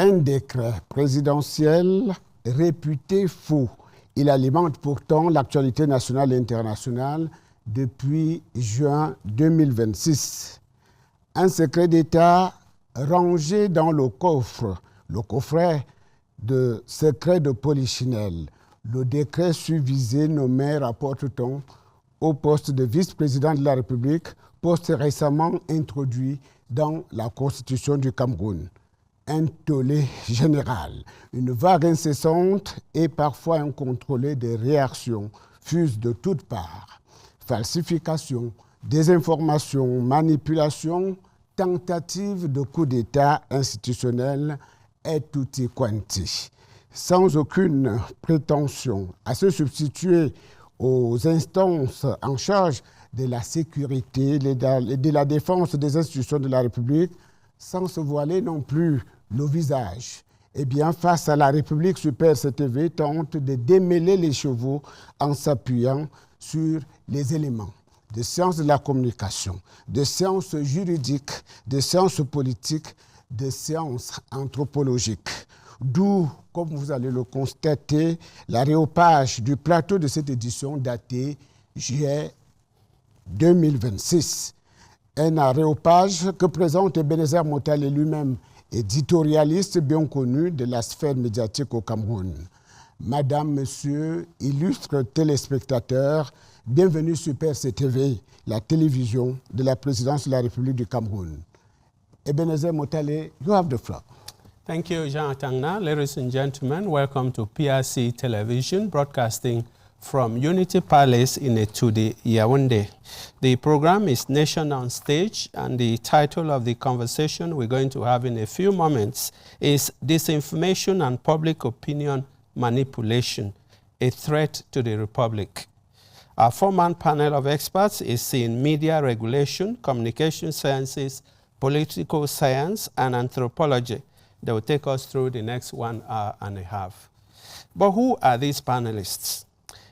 un décret présidentiel réputé faux. Il alimente pourtant l'actualité nationale et internationale depuis juin 2026. Un secret d'État rangé dans le coffret de secret de Polichinelle. Le décret susvisé nommé rapporte-t-on au poste de vice-président de la République, poste récemment introduit dans la Constitution du Cameroun. Un tollé général, une vague incessante et parfois incontrôlée de réactions fusent de toutes parts. Falsification, désinformation, manipulation, tentative de coup d'État institutionnel et tutti quanti. Sans aucune prétention à se substituer aux instances en charge de la sécurité et de la défense des institutions de la République, sans se voiler non plus le visage. Eh bien, face à la République, Super CTV tente de démêler les chevaux en s'appuyant sur les éléments de sciences de la communication, de sciences juridiques, de sciences politiques, de sciences anthropologiques. D'où, comme vous allez le constater, l'aréopage du plateau de cette édition datée juillet 2026. Un aréopage que présente Ebenezer Motale lui-même, éditorialiste bien connu de la sphère médiatique au Cameroun. Madame, Monsieur, illustres téléspectateurs, bienvenue sur PRC-TV, la télévision de la présidence de la République du Cameroun. Ebenezer Motale, you have the floor. Thank you, Jean Atangna. Ladies and gentlemen, welcome to PRC Television, broadcasting from Unity Palace in Etude, Yaoundé. The program is Nation on Stage, and the title of the conversation we're going to have in a few moments is Disinformation and Public Opinion Manipulation, a Threat to the Republic. Our four-man panel of experts is in media regulation, communication sciences, political science, and anthropology. They will take us through the next 1 hour and a half. But who are these panelists?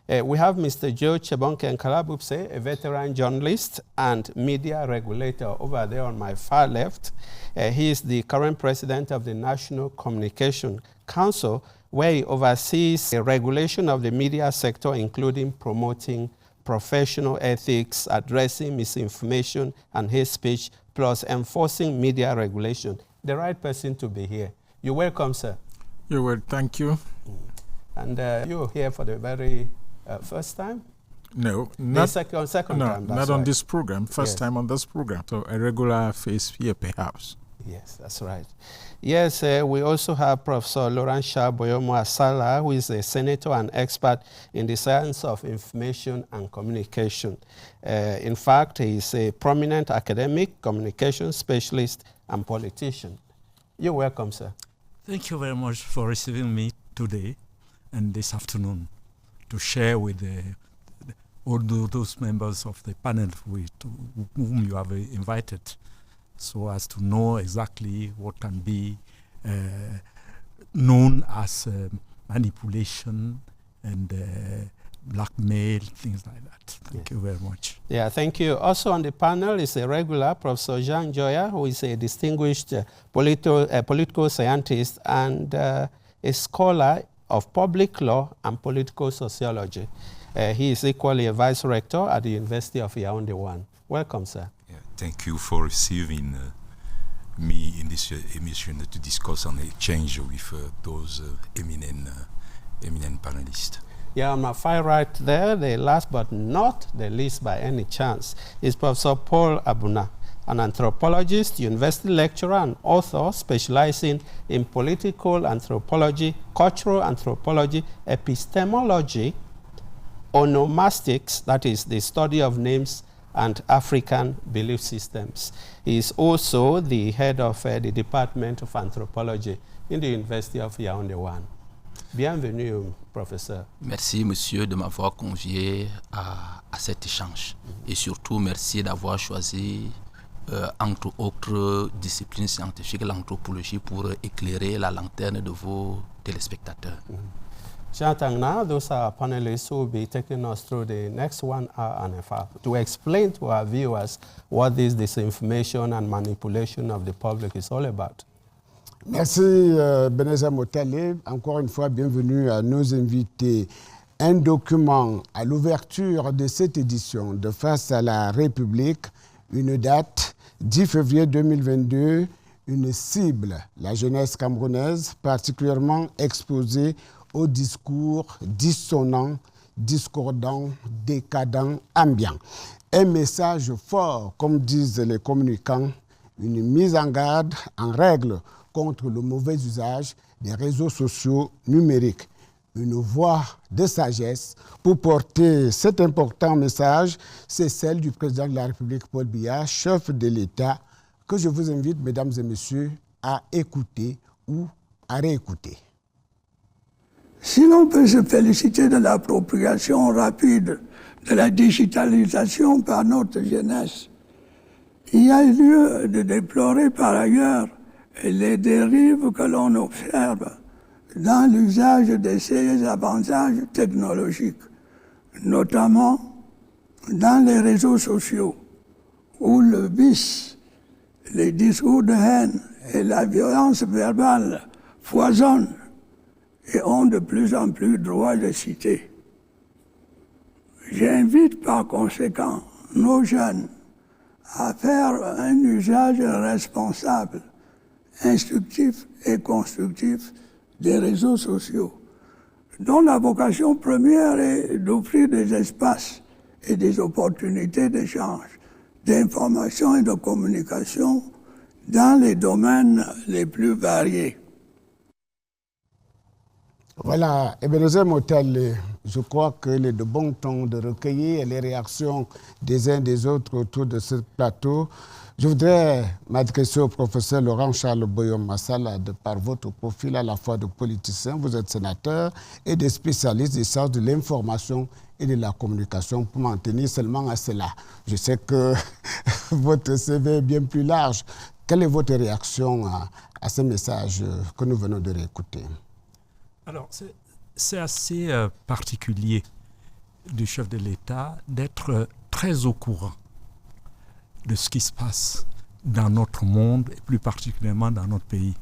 We have Mr. Joe Chebonke Nkalabupse, a veteran journalist and media regulator over there on my far left. He is the current president of the National Communication Council, where he oversees the regulation of the media sector, including promoting professional ethics, addressing misinformation and hate speech, plus enforcing media regulation. The right person to be here. You're welcome, sir. You're welcome. Thank you. And you're here for the very first time? No, second time. Not right. on this program. First time on this program. So a regular face here, perhaps. Yes, that's right. Yes, we also have Professor Laurent Boyomo Asala, who is a senator and expert in the science of information and communication. In fact, he is a prominent academic, communication specialist, and politician. You're welcome, sir. Thank you very much for receiving me today and this afternoon to share with all those members of the panel whom you have invited, so as to know exactly what can be known as manipulation and blackmail, things like that. Thank you very much. Yeah, thank you. Also on the panel is a regular, Professor Jean Joya, who is a distinguished political scientist and a scholar of public law and political sociology. He is equally a vice rector at the University of Yaoundé 1. Welcome, sir. Yeah, thank you for receiving me in this emission to discuss and exchange with those eminent panelists. Yeah, on my far right there, the last but not the least by any chance, is Professor Paul Abuna, an anthropologist, university lecturer, and author specializing in political anthropology, cultural anthropology, epistemology, onomastics, that is the study of names, and African belief systems. He is also the head of the Department of Anthropology in the University of Yaoundé 1. Bienvenue, professeur. Merci, monsieur, de m'avoir convié à cet échange. Et surtout, merci d'avoir choisi, entre autres disciplines scientifiques, l'anthropologie pour éclairer la lanterne de vos téléspectateurs. Now, those are panelists who will be taking us through the next 1 hour and a half to explain to our viewers what this disinformation and manipulation of the public is all about. Merci Beneza Motale. Encore une fois, bienvenue à nos invités. Un document à l'ouverture de cette édition de Face à la République, une date, 10 février 2022, une cible, la jeunesse camerounaise, particulièrement exposée aux discours dissonants, discordants, décadents, ambiants. Un message fort, comme disent les communicants, une mise en garde, en règle contre le mauvais usage des réseaux sociaux numériques. Une voix de sagesse pour porter cet important message, c'est celle du président de la République, Paul Biya, chef de l'État, que je vous invite, mesdames et messieurs, à écouter ou à réécouter. Si l'on peut se féliciter de l'appropriation rapide de la digitalisation par notre jeunesse, il y a lieu de déplorer par ailleurs les dérives que l'on observe dans l'usage de ces avantages technologiques, notamment dans les réseaux sociaux, où le vice, les discours de haine et la violence verbale foisonnent et ont de plus en plus droit de citer. J'invite par conséquent nos jeunes à faire un usage responsable, instructif et constructif des réseaux sociaux, dont la vocation première est d'offrir des espaces et des opportunités d'échange, d'information et de communication dans les domaines les plus variés. Voilà, Ebenezer Motale, je crois qu'il est de bon ton de recueillir les réactions des uns des autres autour de ce plateau. Je voudrais m'adresser au professeur Laurent-Charles Boyom-Massala, de par votre profil à la fois de politicien, vous êtes sénateur, et de spécialiste des sciences de l'information et de la communication, pour m'en tenir seulement à cela. Je sais que votre CV est bien plus large. Quelle est votre réaction à ce message que nous venons de réécouter? Alors, c'est assez particulier du chef de l'État d'être très au courant de ce qui se passe dans notre monde et plus particulièrement dans notre pays.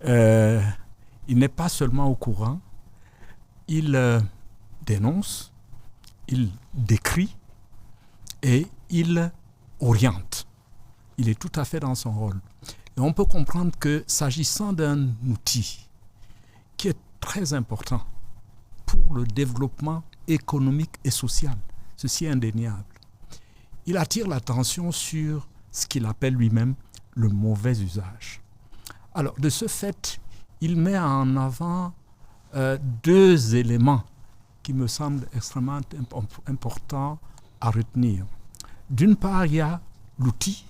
Il n'est pas seulement au courant, il dénonce, il décrit et il oriente. Il est tout à fait dans son rôle. Et on peut comprendre que s'agissant d'un outil qui est très important pour le développement économique et social, ceci est indéniable, il attire l'attention sur ce qu'il appelle lui-même le mauvais usage. Alors, de ce fait, il met en avant deux éléments qui me semblent extrêmement importants à retenir. D'une part, il y a l'outil,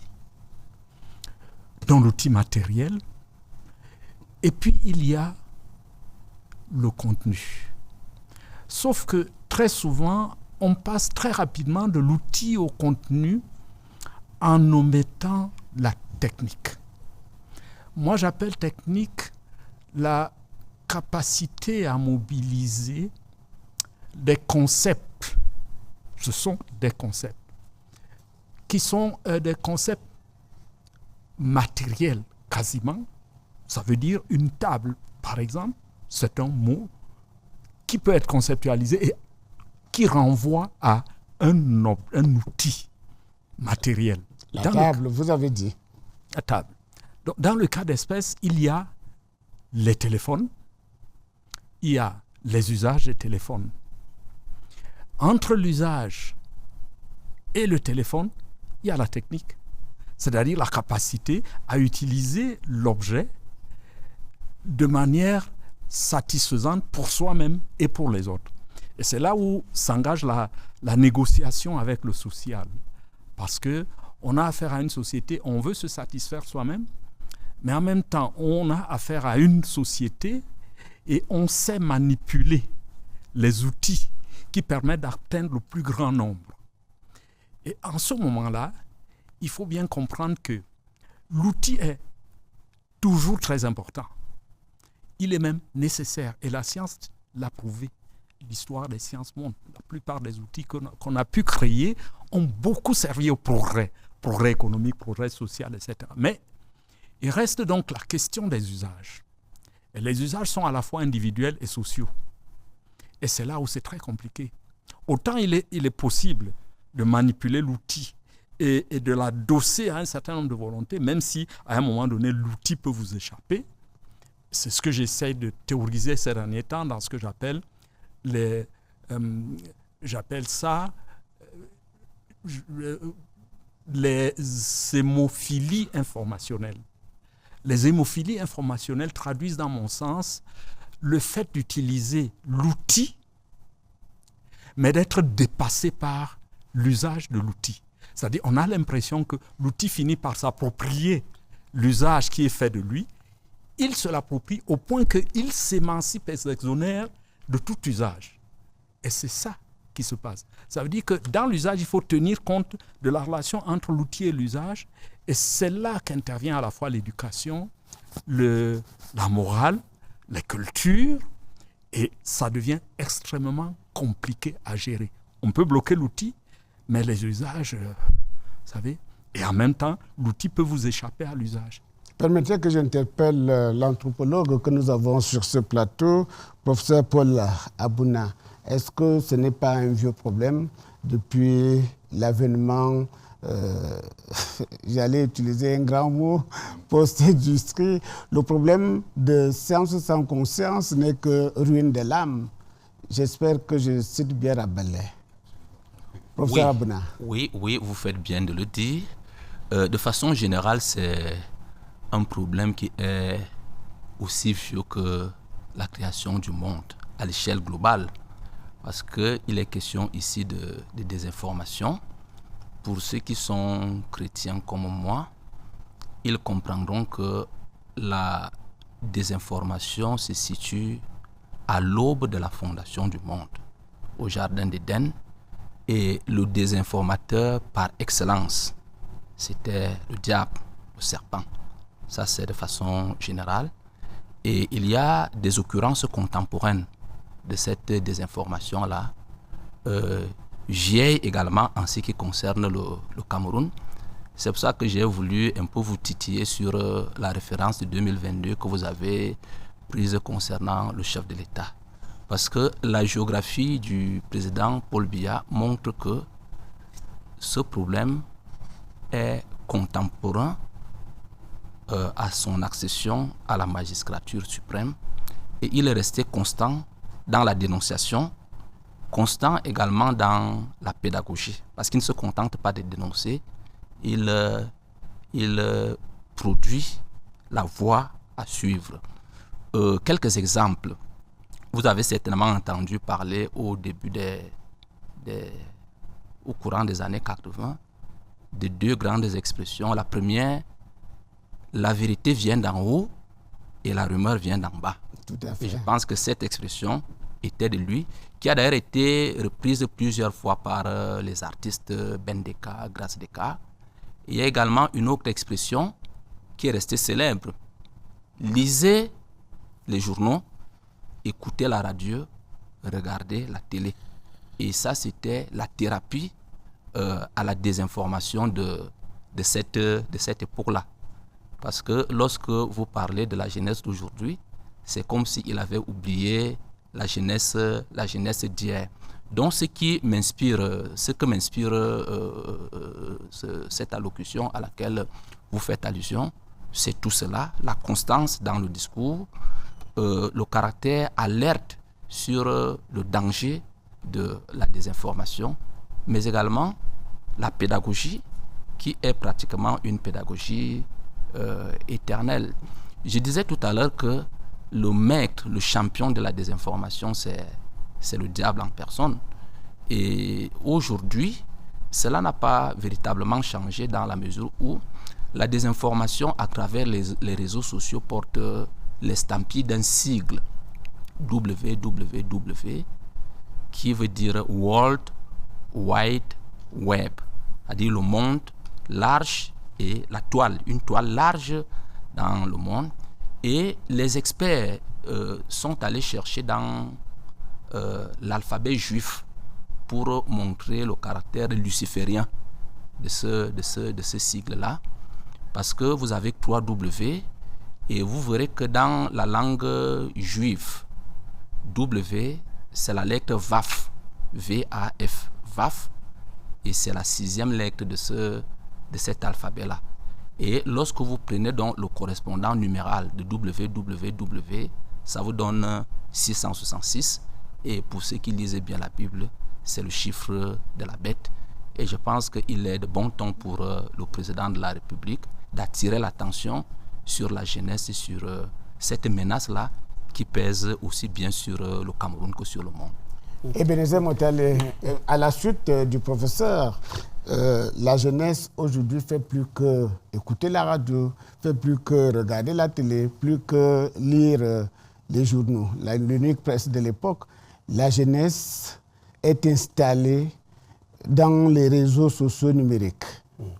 dont l'outil matériel, et puis il y a le contenu. Sauf que très souvent, on passe très rapidement de l'outil au contenu en omettant la technique. Moi, j'appelle technique la capacité à mobiliser des concepts. Ce sont des concepts qui sont des concepts matériels quasiment. Ça veut dire une table, par exemple. C'est un mot qui peut être conceptualisé et qui renvoie à un outil matériel. La table, vous avez dit. La table. Donc, dans le cas d'espèce, il y a les téléphones, il y a les usages des téléphones. Entre l'usage et le téléphone, il y a la technique, c'est-à-dire la capacité à utiliser l'objet de manière satisfaisante pour soi-même et pour les autres. Et c'est là où s'engage la négociation avec le social. Parce qu'on a affaire à une société, on veut se satisfaire soi-même, mais en même temps, on a affaire à une société et on sait manipuler les outils qui permettent d'atteindre le plus grand nombre. Et en ce moment-là, il faut bien comprendre que l'outil est toujours très important. Il est même nécessaire et la science l'a prouvé. L'histoire des sciences montre. La plupart des outils qu'on a pu créer ont beaucoup servi au progrès économique, progrès social, etc. Mais Il reste donc la question des usages. Et les usages sont à la fois individuels et sociaux. Et c'est là où c'est très compliqué. Autant il est possible de manipuler l'outil et de l'adosser à un certain nombre de volontés, même si à un moment donné l'outil peut vous échapper. C'est ce que j'essaie de théoriser ces derniers temps dans ce que j'appelle les hémophilies informationnelles. Les hémophilies informationnelles traduisent dans mon sens le fait d'utiliser l'outil, mais d'être dépassé par l'usage de l'outil. C'est-à-dire on a l'impression que l'outil finit par s'approprier l'usage qui est fait de lui. Il se l'approprie au point qu'il s'émancipe et s'exonère de tout usage. Et c'est ça qui se passe. Ça veut dire que dans l'usage, il faut tenir compte de la relation entre l'outil et l'usage. Et c'est là qu'intervient à la fois l'éducation, la morale, les cultures. Et ça devient extrêmement compliqué à gérer. On peut bloquer l'outil, mais les usages, vous savez, et en même temps, l'outil peut vous échapper à l'usage. Permettez que j'interpelle l'anthropologue que nous avons sur ce plateau, professeur Paul Abouna. Est-ce que ce n'est pas un vieux problème depuis l'avènement, j'allais utiliser un grand mot, post-industrie? Le problème de science sans conscience n'est que ruine de l'âme. J'espère que je cite bien Rabelais. Professeur Abouna. Oui, vous faites bien de le dire. De façon générale, c'est un problème qui est aussi vieux que la création du monde à l'échelle globale. Parce qu'il est question ici de désinformation. Pour ceux qui sont chrétiens comme moi, ils comprendront que la désinformation se situe à l'aube de la fondation du monde, au jardin d'Éden. Et le désinformateur par excellence, c'était le diable, le serpent. Ça, c'est de façon générale. Et il y a des occurrences contemporaines de cette désinformation-là, vieille également en ce qui concerne le Cameroun. C'est pour ça que j'ai voulu un peu vous titiller sur la référence de 2022 que vous avez prise concernant le chef de l'État. Parce que la géographie du président Paul Biya montre que ce problème est contemporain à son accession à la magistrature suprême, et il est resté constant dans la dénonciation, constant également dans la pédagogie, parce qu'il ne se contente pas de dénoncer, il produit la voie à suivre. Quelques exemples. Vous avez certainement entendu parler au courant des années 80 de deux grandes expressions. La première, la vérité vient d'en haut et la rumeur vient d'en bas. Tout à fait. Et je pense que cette expression était de lui, qui a d'ailleurs été reprise plusieurs fois par les artistes Bendeka, Grace Deka. Il y a également une autre expression qui est restée célèbre. Lisez les journaux, écoutez la radio, regardez la télé. Et ça, c'était la thérapie à la désinformation de cette époque-là. Parce que lorsque vous parlez de la jeunesse d'aujourd'hui, c'est comme s'il avait oublié la jeunesse d'hier. Donc ce que m'inspire cette allocution à laquelle vous faites allusion, c'est tout cela, la constance dans le discours, le caractère alerte sur le danger de la désinformation, mais également la pédagogie qui est pratiquement une pédagogie éternelle. Je disais tout à l'heure que le maître, le champion de la désinformation, c'est le diable en personne. Et aujourd'hui, cela n'a pas véritablement changé dans la mesure où la désinformation à travers les réseaux sociaux porte l'estampille d'un sigle WWW qui veut dire World Wide Web, c'est-à-dire le monde large et la toile, une toile large dans le monde. Et les experts sont allés chercher dans l'alphabet juif pour montrer le caractère luciférien de ce sigle-là. parce que vous avez 3 W et vous verrez que dans la langue juive, W, c'est la lettre VAF, V-A-F, VAF, et c'est la 6e lettre de cet alphabet-là. Et lorsque vous prenez donc le correspondant numéral de WWW, ça vous donne 666. Et pour ceux qui lisent bien la Bible, c'est le chiffre de la bête. Et je pense qu'il est de bon ton pour le président de la République d'attirer l'attention sur la jeunesse et sur cette menace-là qui pèse aussi bien sur le Cameroun que sur le monde. Ebenezer Motale, à la suite du professeur, la jeunesse aujourd'hui fait plus que écouter la radio, fait plus que regarder la télé, plus que lire les journaux. L'unique presse de l'époque, la jeunesse est installée dans les réseaux sociaux numériques.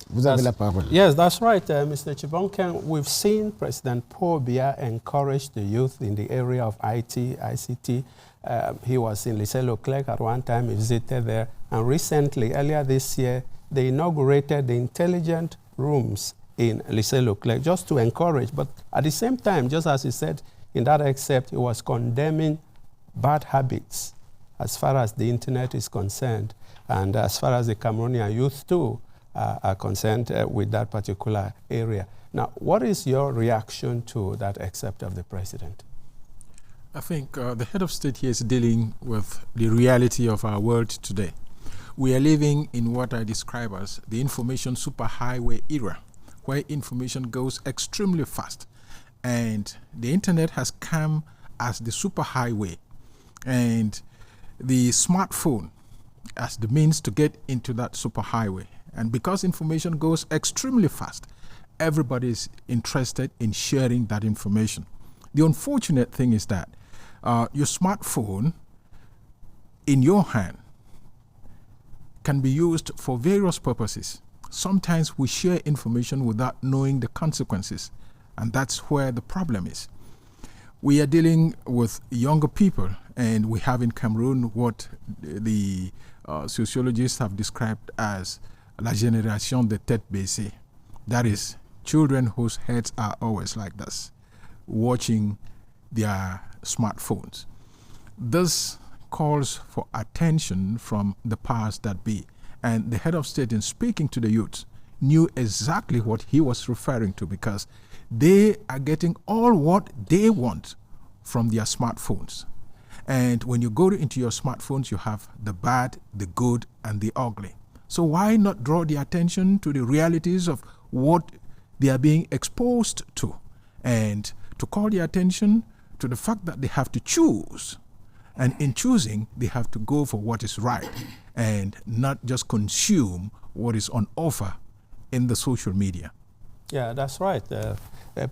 Vous avez la parole. Yes, that's right, Mr. Chibonken. We've seen President Paul Biya encourage the youth in the area of IT, ICT. He was in Lycée-Leclerc at one time, he visited there. And recently, earlier this year, they inaugurated the intelligent rooms in Lycée-Leclerc just to encourage. But at the same time, just as he said in that excerpt, he was condemning bad habits as far as the internet is concerned and as far as the Cameroonian youth too are concerned with that particular area. Now, what is your reaction to that excerpt of the president? I think the head of state here is dealing with the reality of our world today. We are living in what I describe as the information superhighway era, where information goes extremely fast. And the internet has come as the superhighway and the smartphone as the means to get into that superhighway. And because information goes extremely fast, everybody is interested in sharing that information. The unfortunate thing is that your smartphone in your hand can be used for various purposes. Sometimes we share information without knowing the consequences, and that's where the problem is. We are dealing with younger people, and we have in Cameroon what the sociologists have described as la génération de tête baissée. That is, children whose heads are always like this, watching their smartphones. This calls for attention from the powers that be. And the head of state, in speaking to the youth, knew exactly what he was referring to, because they are getting all what they want from their smartphones. And when you go into your smartphones, you have the bad, the good, and the ugly. So why not draw the attention to the realities of what they are being exposed to, and to call the attention to the fact that they have to choose. And in choosing, they have to go for what is right and not just consume what is on offer in the social media. Yeah, that's right.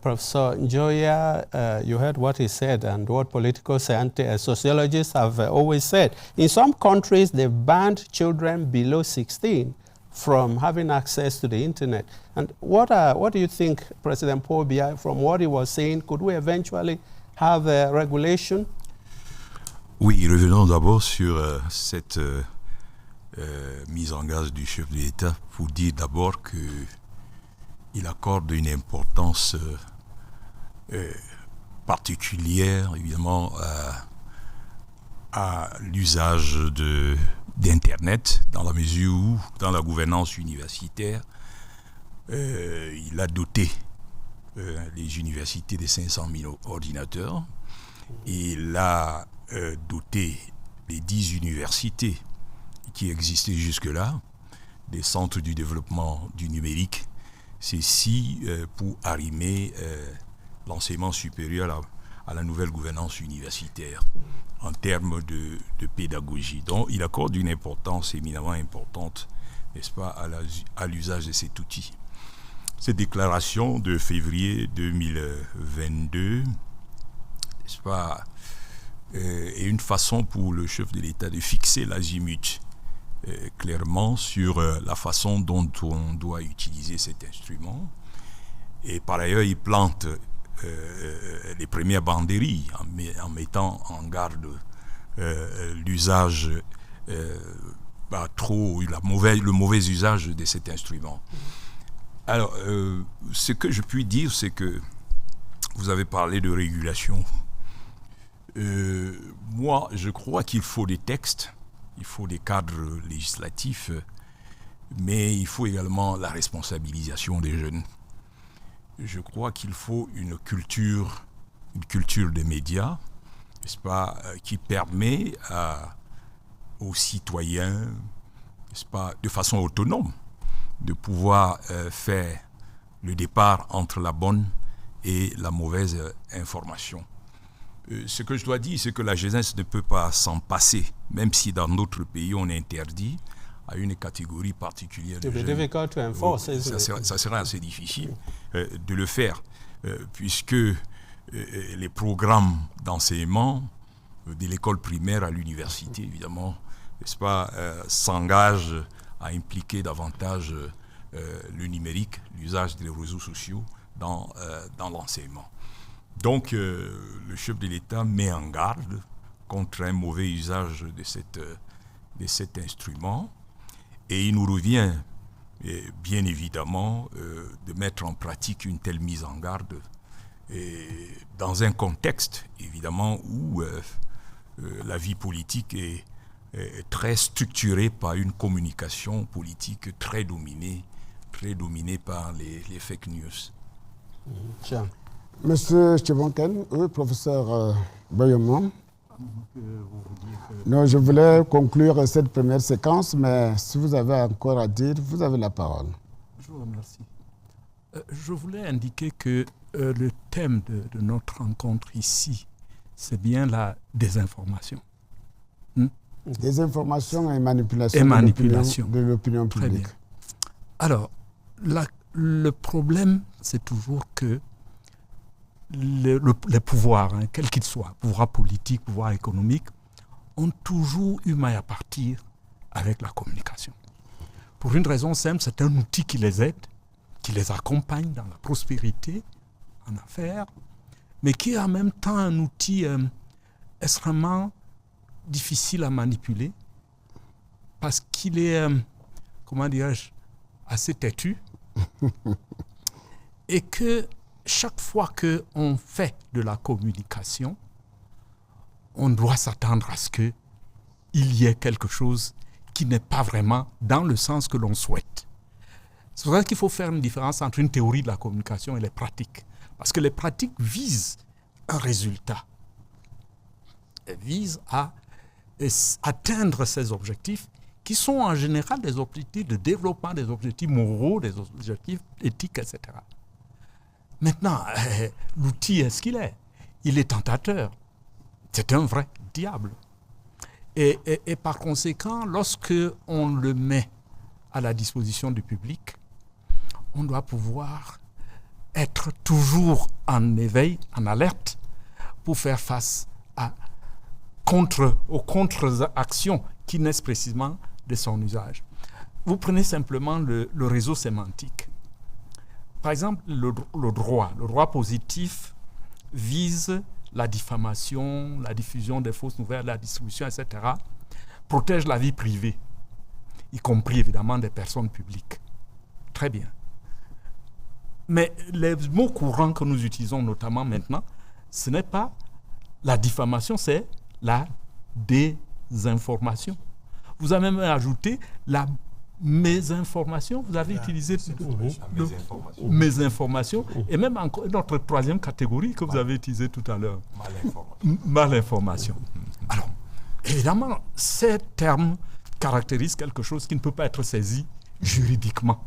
Professor Njoya, you heard what he said and what political sociologists have always said. In some countries, they've banned children below 16 from having access to the internet. And what do you think, President Paul Biya, from what he was saying, could we eventually have a regulation? Oui, revenons d'abord sur cette mise en garde du chef de l'État pour dire d'abord qu'il accorde une importance particulière, évidemment, à l'usage d'Internet, dans la mesure où, dans la gouvernance universitaire, il a doté les universités de 500 000 ordinateurs, et il a doté les 10 universités qui existaient jusque-là, des centres du développement du numérique, ceci pour arrimer l'enseignement supérieur à la nouvelle gouvernance universitaire en termes de pédagogie. Donc il accorde une importance éminemment importante, n'est-ce pas, à l'usage de cet outil. Cette déclaration de février 2022, n'est-ce pas, est une façon pour le chef de l'État de fixer l'azimut clairement sur la façon dont on doit utiliser cet instrument. Et par ailleurs, il plante les premières banderilles en mettant en garde l'usage, le mauvais usage de cet instrument. Alors, ce que je puis dire, c'est que vous avez parlé de régulation. Moi, je crois qu'il faut des textes, il faut des cadres législatifs, mais il faut également la responsabilisation des jeunes. Je crois qu'il faut une culture des médias, n'est-ce pas, qui permet aux citoyens, n'est-ce pas, de façon autonome, de pouvoir faire le départ entre la bonne et la mauvaise information. Ce que je dois dire, c'est que la jeunesse ne peut pas s'en passer, même si dans notre pays on interdit à une catégorie particulière de jeunes. Ça sera assez difficile de le faire, puisque les programmes d'enseignement de l'école primaire à l'université, évidemment, n'est-ce pas, s'engagent à impliquer davantage le numérique, l'usage des réseaux sociaux dans l'enseignement. Donc, le chef de l'État met en garde contre un mauvais usage de cet instrument, et il nous revient, bien évidemment, de mettre en pratique une telle mise en garde dans un contexte, évidemment, où la vie politique est très structurée par une communication politique très dominée par les fake news. Tiens. Monsieur Chebonken, oui, professeur Boyoman. Non, je voulais conclure cette première séquence, mais si vous avez encore à dire, vous avez la parole. Je vous remercie. Je voulais indiquer que le thème de notre rencontre ici, c'est bien la désinformation. Désinformation et manipulation, de l'opinion publique. Très bien. Alors, le problème, c'est toujours que les pouvoirs, quels qu'ils soient, pouvoir politique, pouvoir économique, ont toujours eu maille à partir avec la communication. Pour une raison simple, c'est un outil qui les aide, qui les accompagne dans la prospérité, en affaires, mais qui est en même temps un outil extrêmement difficile à manipuler, parce qu'il est, comment dirais-je, assez têtu, et que chaque fois qu'on fait de la communication, on doit s'attendre à ce qu'il y ait quelque chose qui n'est pas vraiment dans le sens que l'on souhaite. C'est pour ça qu'il faut faire une différence entre une théorie de la communication et les pratiques. Parce que les pratiques visent un résultat. Elles visent à atteindre ces objectifs qui sont en général des objectifs de développement, des objectifs moraux, des objectifs éthiques, etc. Maintenant, l'outil est ce qu'il est. Il est tentateur. C'est un vrai diable. Et par conséquent, lorsque on le met à la disposition du public, on doit pouvoir être toujours en éveil, en alerte, pour faire face aux contre-actions qui naissent précisément de son usage. Vous prenez simplement le réseau sémantique. Par exemple, le droit positif vise la diffamation, la diffusion des fausses nouvelles, la distribution, etc., protège la vie privée, y compris évidemment des personnes publiques. Très bien. Mais les mots courants que nous utilisons notamment maintenant, ce n'est pas la diffamation, c'est la désinformation. Vous avez même ajouté la mésinformation, vous avez utilisé mésinformation, et même encore notre troisième catégorie que vous avez utilisée tout à l'heure, malinformation. Alors, évidemment, ces termes caractérisent quelque chose qui ne peut pas être saisi juridiquement.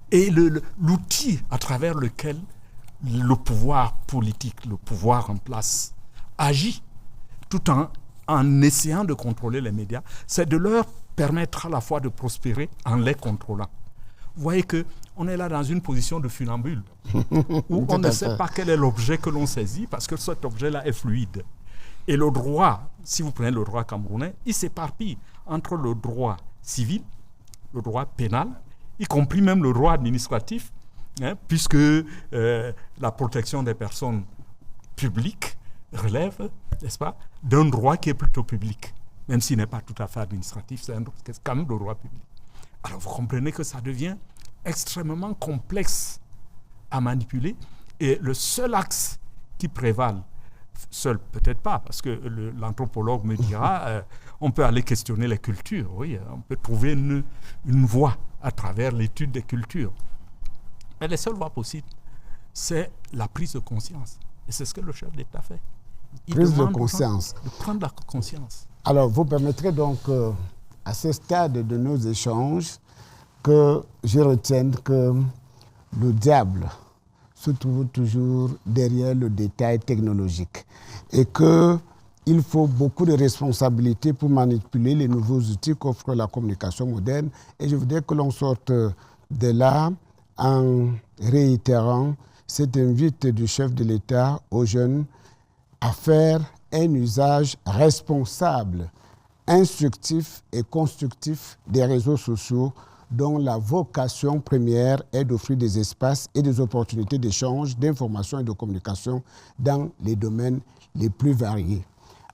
Et l'outil à travers lequel le pouvoir politique, le pouvoir en place, agit tout en essayant de contrôler les médias, c'est de leur permettre à la fois de prospérer en les contrôlant. Vous voyez qu'on est là dans une position de funambule, où on ne sait pas quel est l'objet que l'on saisit, parce que cet objet-là est fluide. Et le droit, si vous prenez le droit camerounais, il s'éparpille entre le droit civil, le droit pénal, y compris même le droit administratif, puisque la protection des personnes publiques relève, n'est-ce pas, d'un droit qui est plutôt public, même s'il n'est pas tout à fait administratif, c'est quand même le droit public. Alors vous comprenez que ça devient extrêmement complexes à manipuler. Et le seul axe qui prévale, seul peut-être pas, parce que l'anthropologue me dira, on peut aller questionner les cultures, oui, on peut trouver une voie à travers l'étude des cultures. Mais les seules voies possibles, c'est la prise de conscience. Et c'est ce que le chef d'État fait. Il prise de demande conscience. De prendre la conscience. Alors, vous permettrez donc, à ce stade de nos échanges, que je retienne que le diable se trouve toujours derrière le détail technologique et qu'il faut beaucoup de responsabilités pour manipuler les nouveaux outils qu'offre la communication moderne. Et je voudrais que l'on sorte de là en réitérant cette invite du chef de l'État aux jeunes à faire un usage responsable, instructif et constructif des réseaux sociaux dont la vocation première est d'offrir des espaces et des opportunités d'échange, d'information et de communication dans les domaines les plus variés.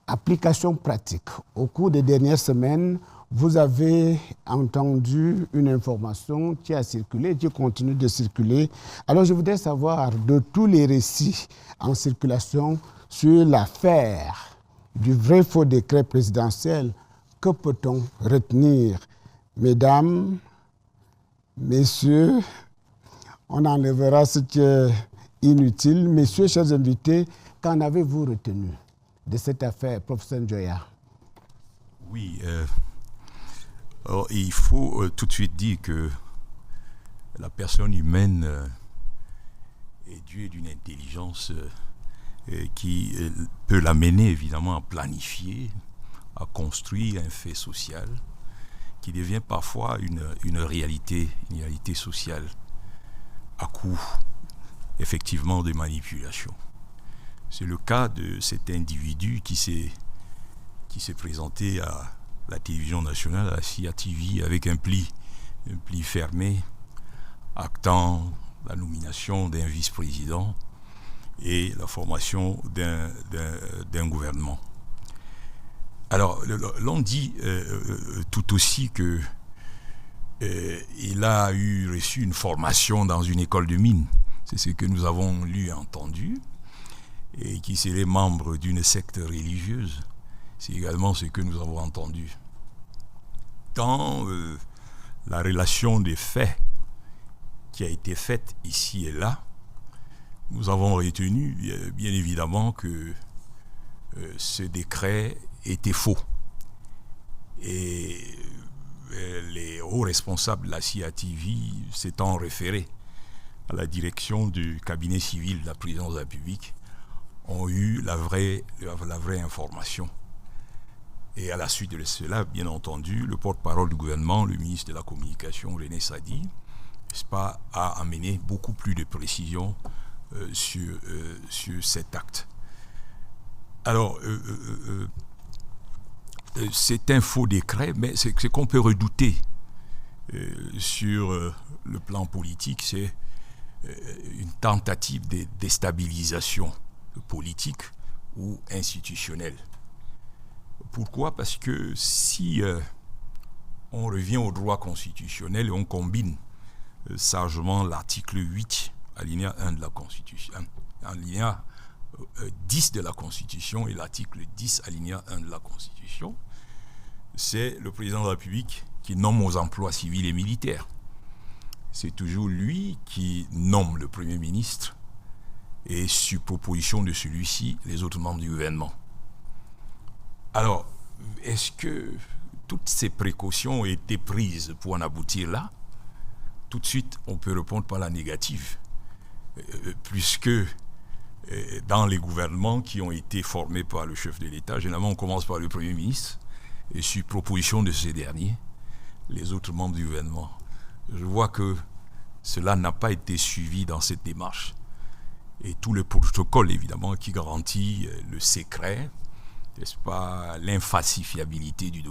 Application pratique. Au cours des dernières semaines, vous avez entendu une information qui a circulé, qui continue de circuler. Alors je voudrais savoir, de tous les récits en circulation sur l'affaire du vrai faux décret présidentiel, que peut-on retenir? Mesdames, messieurs, on enlèvera ce qui est inutile. Messieurs, chers invités, qu'en avez-vous retenu de cette affaire, professeur Njoya? Oui, alors, il faut tout de suite dire que la personne humaine est douée d'une intelligence qui peut l'amener évidemment à planifier, à construire un fait social qui devient parfois une réalité sociale à coup effectivement de manipulation. C'est le cas de cet individu qui s'est présenté à la télévision nationale, à la CIA-TV, avec un pli fermé, actant la nomination d'un vice-président et la formation d'un gouvernement. Alors, l'on dit tout aussi que il a reçu une formation dans une école de mine. C'est ce que nous avons lu et entendu, et qui serait membre d'une secte religieuse. C'est également ce que nous avons entendu. Dans la relation des faits qui a été faite ici et là, nous avons retenu bien évidemment que ce décret était faux. Et les hauts responsables de la CIA-TV s'étant référés à la direction du cabinet civil de la présidence de la République ont eu la vraie information. Et à la suite de cela, bien entendu, le porte-parole du gouvernement, le ministre de la Communication, René Sadi, n'est-ce pas, a amené beaucoup plus de précision sur cet acte. Alors, c'est un faux décret, mais ce qu'on peut redouter sur le plan politique, c'est une tentative de déstabilisation politique ou institutionnelle. Pourquoi? Parce que si on revient au droit constitutionnel et on combine sagement l'article 8, alinéa 1 de la Constitution, alinéa 10 de la Constitution et l'article 10, alinéa 1 de la Constitution, c'est le président de la République qui nomme aux emplois civils et militaires. C'est toujours lui qui nomme le Premier ministre et, sur proposition de celui-ci, les autres membres du gouvernement. Alors, est-ce que toutes ces précautions ont été prises pour en aboutir là? Tout de suite, on peut répondre par la négative, puisque dans les gouvernements qui ont été formés par le chef de l'État, généralement on commence par le Premier ministre, et sur proposition de ces derniers, les autres membres du gouvernement. Je vois que cela n'a pas été suivi dans cette démarche. Et tout le protocole, évidemment, qui garantit le secret, n'est-ce pas, l'infalsifiabilité du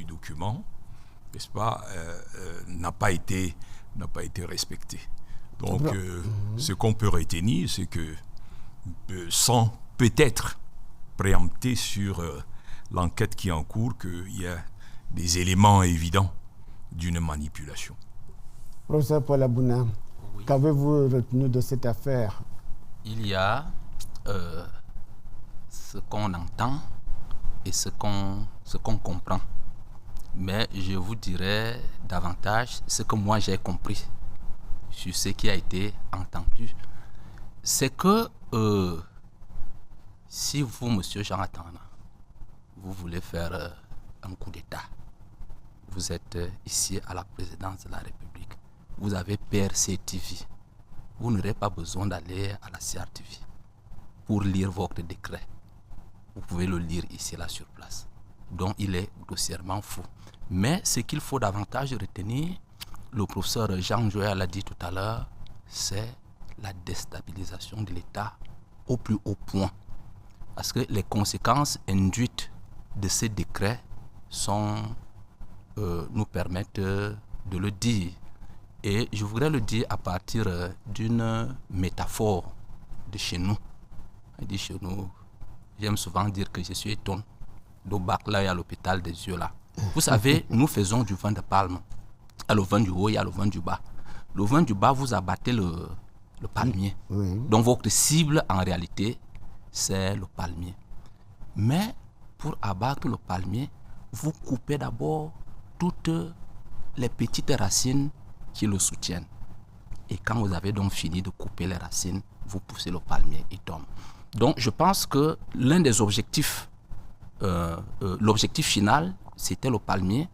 document, n'est-ce pas, n'a pas été respecté. Donc, ce qu'on peut retenir, c'est que, sans peut-être préempter sur l'enquête qui est en cours, qu'il y a des éléments évidents d'une manipulation. Professeur Paul Abouna, Oui. qu'avez-vous retenu de cette affaire? Il y a ce qu'on entend et ce qu'on comprend. Mais je vous dirai davantage ce que moi j'ai compris sur ce qui a été entendu. C'est que si vous, monsieur Jean Atangna, vous voulez faire un coup d'État, vous êtes ici à la présidence de la République, vous avez PRC TV, vous n'aurez pas besoin d'aller à la CRTV pour lire votre décret. Vous pouvez le lire ici, là, sur place. Donc, il est grossièrement faux. Mais ce qu'il faut davantage retenir, le professeur Jean Joël l'a dit tout à l'heure, c'est la déstabilisation de l'État au plus haut point. Parce que les conséquences induites de ces décrets nous permettent de le dire. Et je voudrais le dire à partir d'une métaphore de chez nous. On dit chez nous, j'aime souvent dire que je suis étonné d'au bac là et à l'hôpital des yeux là. Vous savez, nous faisons du vin de palme. Il y a le vin du haut, il y a le vin du bas. Le vin du bas, vous abattez le palmier. Oui. Donc votre cible en réalité, c'est le palmier. Mais pour abattre le palmier, vous coupez d'abord toutes les petites racines qui le soutiennent. Et quand vous avez donc fini de couper les racines, vous poussez le palmier, il tombe. Donc je pense que l'un des objectifs, l'objectif final, c'était le palmier,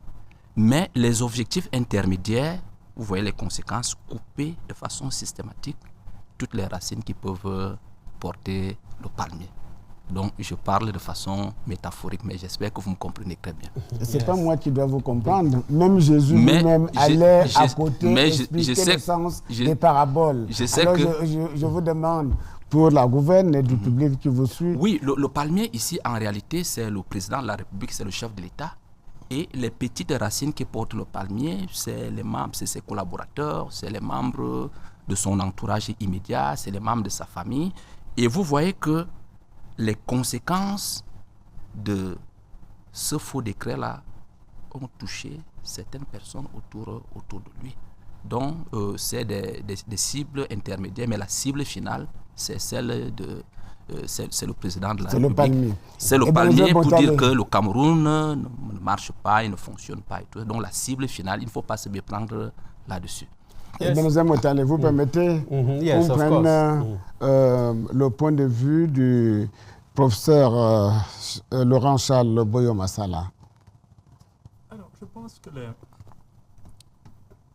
mais les objectifs intermédiaires, vous voyez les conséquences, couper de façon systématique toutes les racines qui peuvent porter le palmier. Donc je parle de façon métaphorique, mais j'espère que vous me comprenez très bien. C'est pas moi qui dois vous comprendre. Même Jésus lui-même allait à côté expliquer le sens des paraboles. Alors je vous demande, pour la gouverne et du public qui vous suit. Oui, le palmier ici, en réalité, c'est le président de la République, c'est le chef de l'État. Et les petites racines qui portent le palmier, c'est les membres, c'est ses collaborateurs, c'est les membres de son entourage immédiat, c'est les membres de sa famille. Et vous voyez que les conséquences de ce faux décret-là ont touché certaines personnes autour de lui. Donc, c'est des cibles intermédiaires, mais la cible finale, c'est celle de... c'est le président de la République. C'est le palmier. C'est le palmier pour dire que le Cameroun ne marche pas, il ne fonctionne pas. Et tout. Donc, la cible finale, il ne faut pas se méprendre là-dessus. Yes. Mademoiselle Motale, vous permettez qu'on prenne le point de vue du professeur Laurent Charles Boyo Massala. Alors, je pense que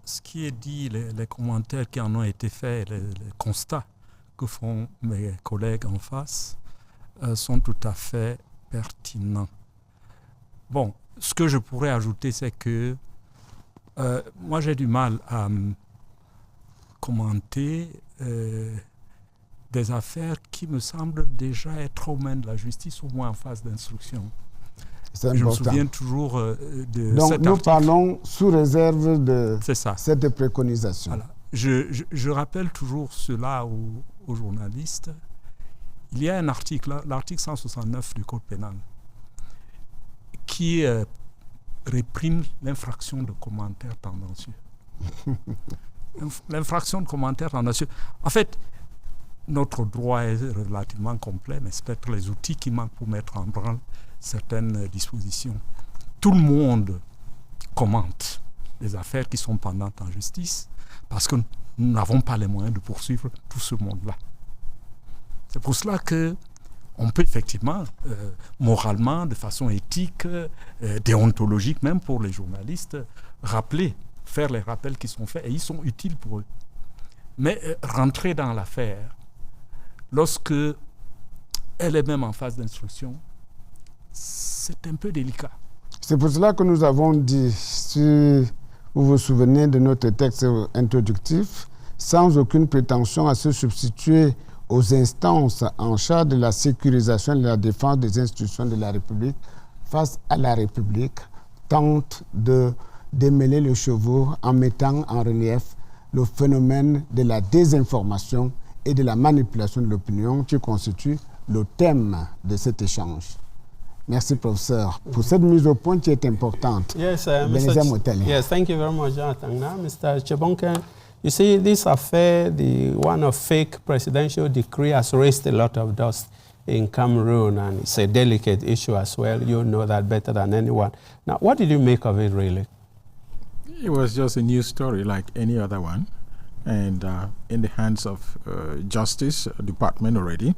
ce qui est dit, les commentaires qui en ont été faits, les constats que font mes collègues en face sont tout à fait pertinents. Bon, ce que je pourrais ajouter, c'est que moi j'ai du mal à commenter des affaires qui me semblent déjà être aux mains de la justice, au moins en phase d'instruction. C'est important. Je me souviens toujours de Donc cet nous article. parlons sous réserve de cette préconisation. Voilà. Je rappelle toujours cela aux journalistes. Il y a un article, l'article 169 du Code pénal, qui réprime l'infraction de commentaires tendancieux. L'infraction de commentaires tendancieux. En fait, notre droit est relativement complet, mais c'est peut-être les outils qui manquent pour mettre en branle certaines dispositions. Tout le monde commente les affaires qui sont pendantes en justice parce que nous n'avons pas les moyens de poursuivre tout ce monde-là. C'est pour cela qu'on peut effectivement, moralement, de façon éthique, déontologique, même pour les journalistes, faire les rappels qui sont faits, et ils sont utiles pour eux. Mais rentrer dans l'affaire, lorsque elle est même en phase d'instruction, c'est un peu délicat. C'est pour cela que nous avons dit, si vous vous souvenez de notre texte introductif, sans aucune prétention à se substituer aux instances en charge de la sécurisation et de la défense des institutions de la République, face à la République, tente de démêler le chevaux en mettant en relief le phénomène de la désinformation et de la manipulation de l'opinion qui constitue le thème de cet échange. Merci, professeur, pour cette mise au point qui est importante. Yes, yes, thank you very much, Jonathan. Now, Mr. Chebonken, you see, this affair, the one of fake presidential decree, has raised a lot of dust in Cameroon, and it's a delicate issue as well. You know that better than anyone. Now, what did you make of it, really? It was just a news story like any other one, and in the hands of Justice Department already.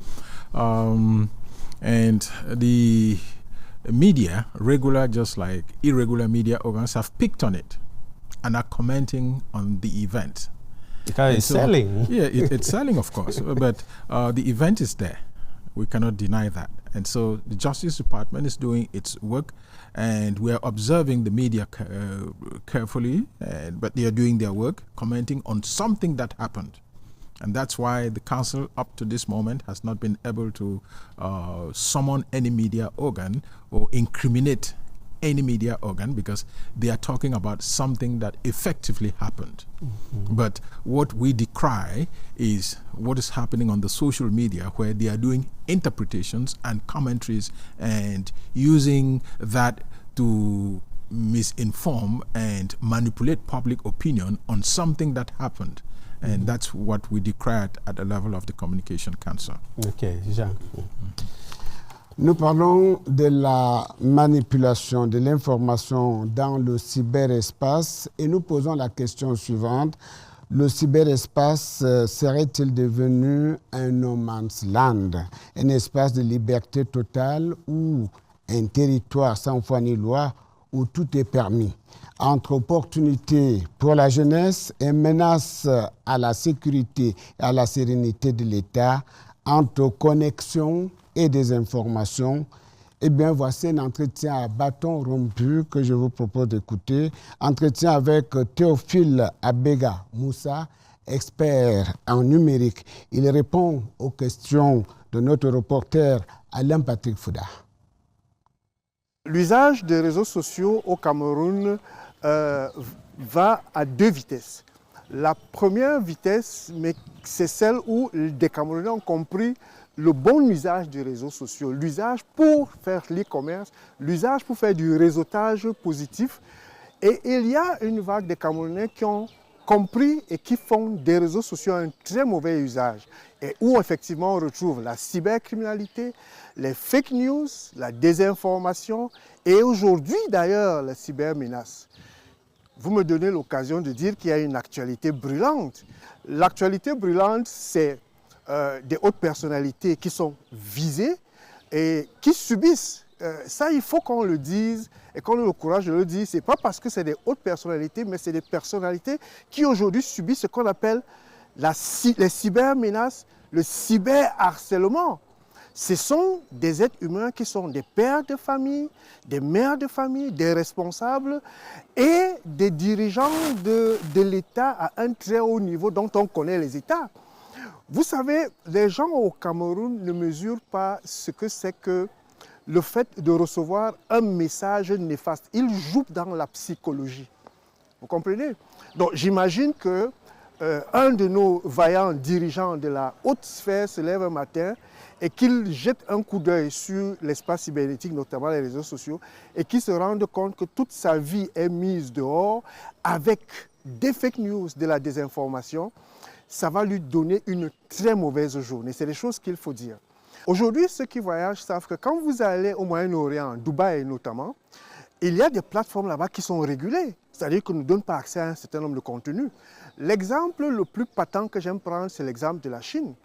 And the media, regular just like irregular media organs, have picked on it and are commenting on the event. Because it's selling. Yeah, it's selling, of course, but the event is there. We cannot deny that. And so the Justice Department is doing its work, and we're observing the media carefully, but they are doing their work, commenting on something that happened. And that's why the council up to this moment has not been able to summon any media organ or incriminate any media organ, because they are talking about something that effectively happened. Mm-hmm. But what we decry is what is happening on the social media, where they are doing interpretations and commentaries and using that to misinform and manipulate public opinion on something that happened. And that's what we decry at the level of the Communication Council. Okay, Jean. Nous parlons de la manipulation de l'information dans le cyberespace et nous posons la question suivante. Le cyberespace serait-il devenu un no man's land, un espace de liberté totale ou un territoire sans foi ni loi où tout est permis? Entre opportunités pour la jeunesse et menaces à la sécurité et à la sérénité de l'État, entre connexion et des informations, eh bien, voici un entretien à bâton rompu que je vous propose d'écouter. Entretien avec Théophile Abega Moussa, expert en numérique. Il répond aux questions de notre reporter Alain-Patrick Fouda. L'usage des réseaux sociaux au Cameroun va à deux vitesses. La première vitesse, c'est celle où des Camerounais ont compris le bon usage des réseaux sociaux, l'usage pour faire l'e-commerce, l'usage pour faire du réseautage positif. Et il y a une vague de Camerounais qui ont compris et qui font des réseaux sociaux un très mauvais usage, et où effectivement on retrouve la cybercriminalité, les fake news, la désinformation et aujourd'hui d'ailleurs la cybermenace. Vous me donnez l'occasion de dire qu'il y a une actualité brûlante. L'actualité brûlante, c'est des hautes personnalités qui sont visées et qui subissent. Ça, il faut qu'on le dise et qu'on ait le courage de le dire. Ce n'est pas parce que c'est des hautes personnalités, mais c'est des personnalités qui aujourd'hui subissent ce qu'on appelle les cybermenaces, le cyberharcèlement. Ce sont des êtres humains qui sont des pères de famille, des mères de famille, des responsables et des dirigeants de l'État à un très haut niveau dont on connaît les États. Vous savez, les gens au Cameroun ne mesurent pas ce que c'est que le fait de recevoir un message néfaste. Ils jouent dans la psychologie. Vous comprenez? Donc j'imagine que un de nos vaillants dirigeants de la haute sphère se lève un matin et qu'il jette un coup d'œil sur l'espace cybernétique, notamment les réseaux sociaux, et qu'il se rende compte que toute sa vie est mise dehors avec des fake news, de la désinformation. Ça va lui donner une très mauvaise journée. C'est des choses qu'il faut dire. Aujourd'hui, ceux qui voyagent savent que quand vous allez au Moyen-Orient, Dubaï notamment, il y a des plateformes là-bas qui sont régulées, c'est-à-dire qu'on ne donne pas accès à un certain nombre de contenus. L'exemple le plus patent que j'aime prendre, c'est l'exemple de la Chine.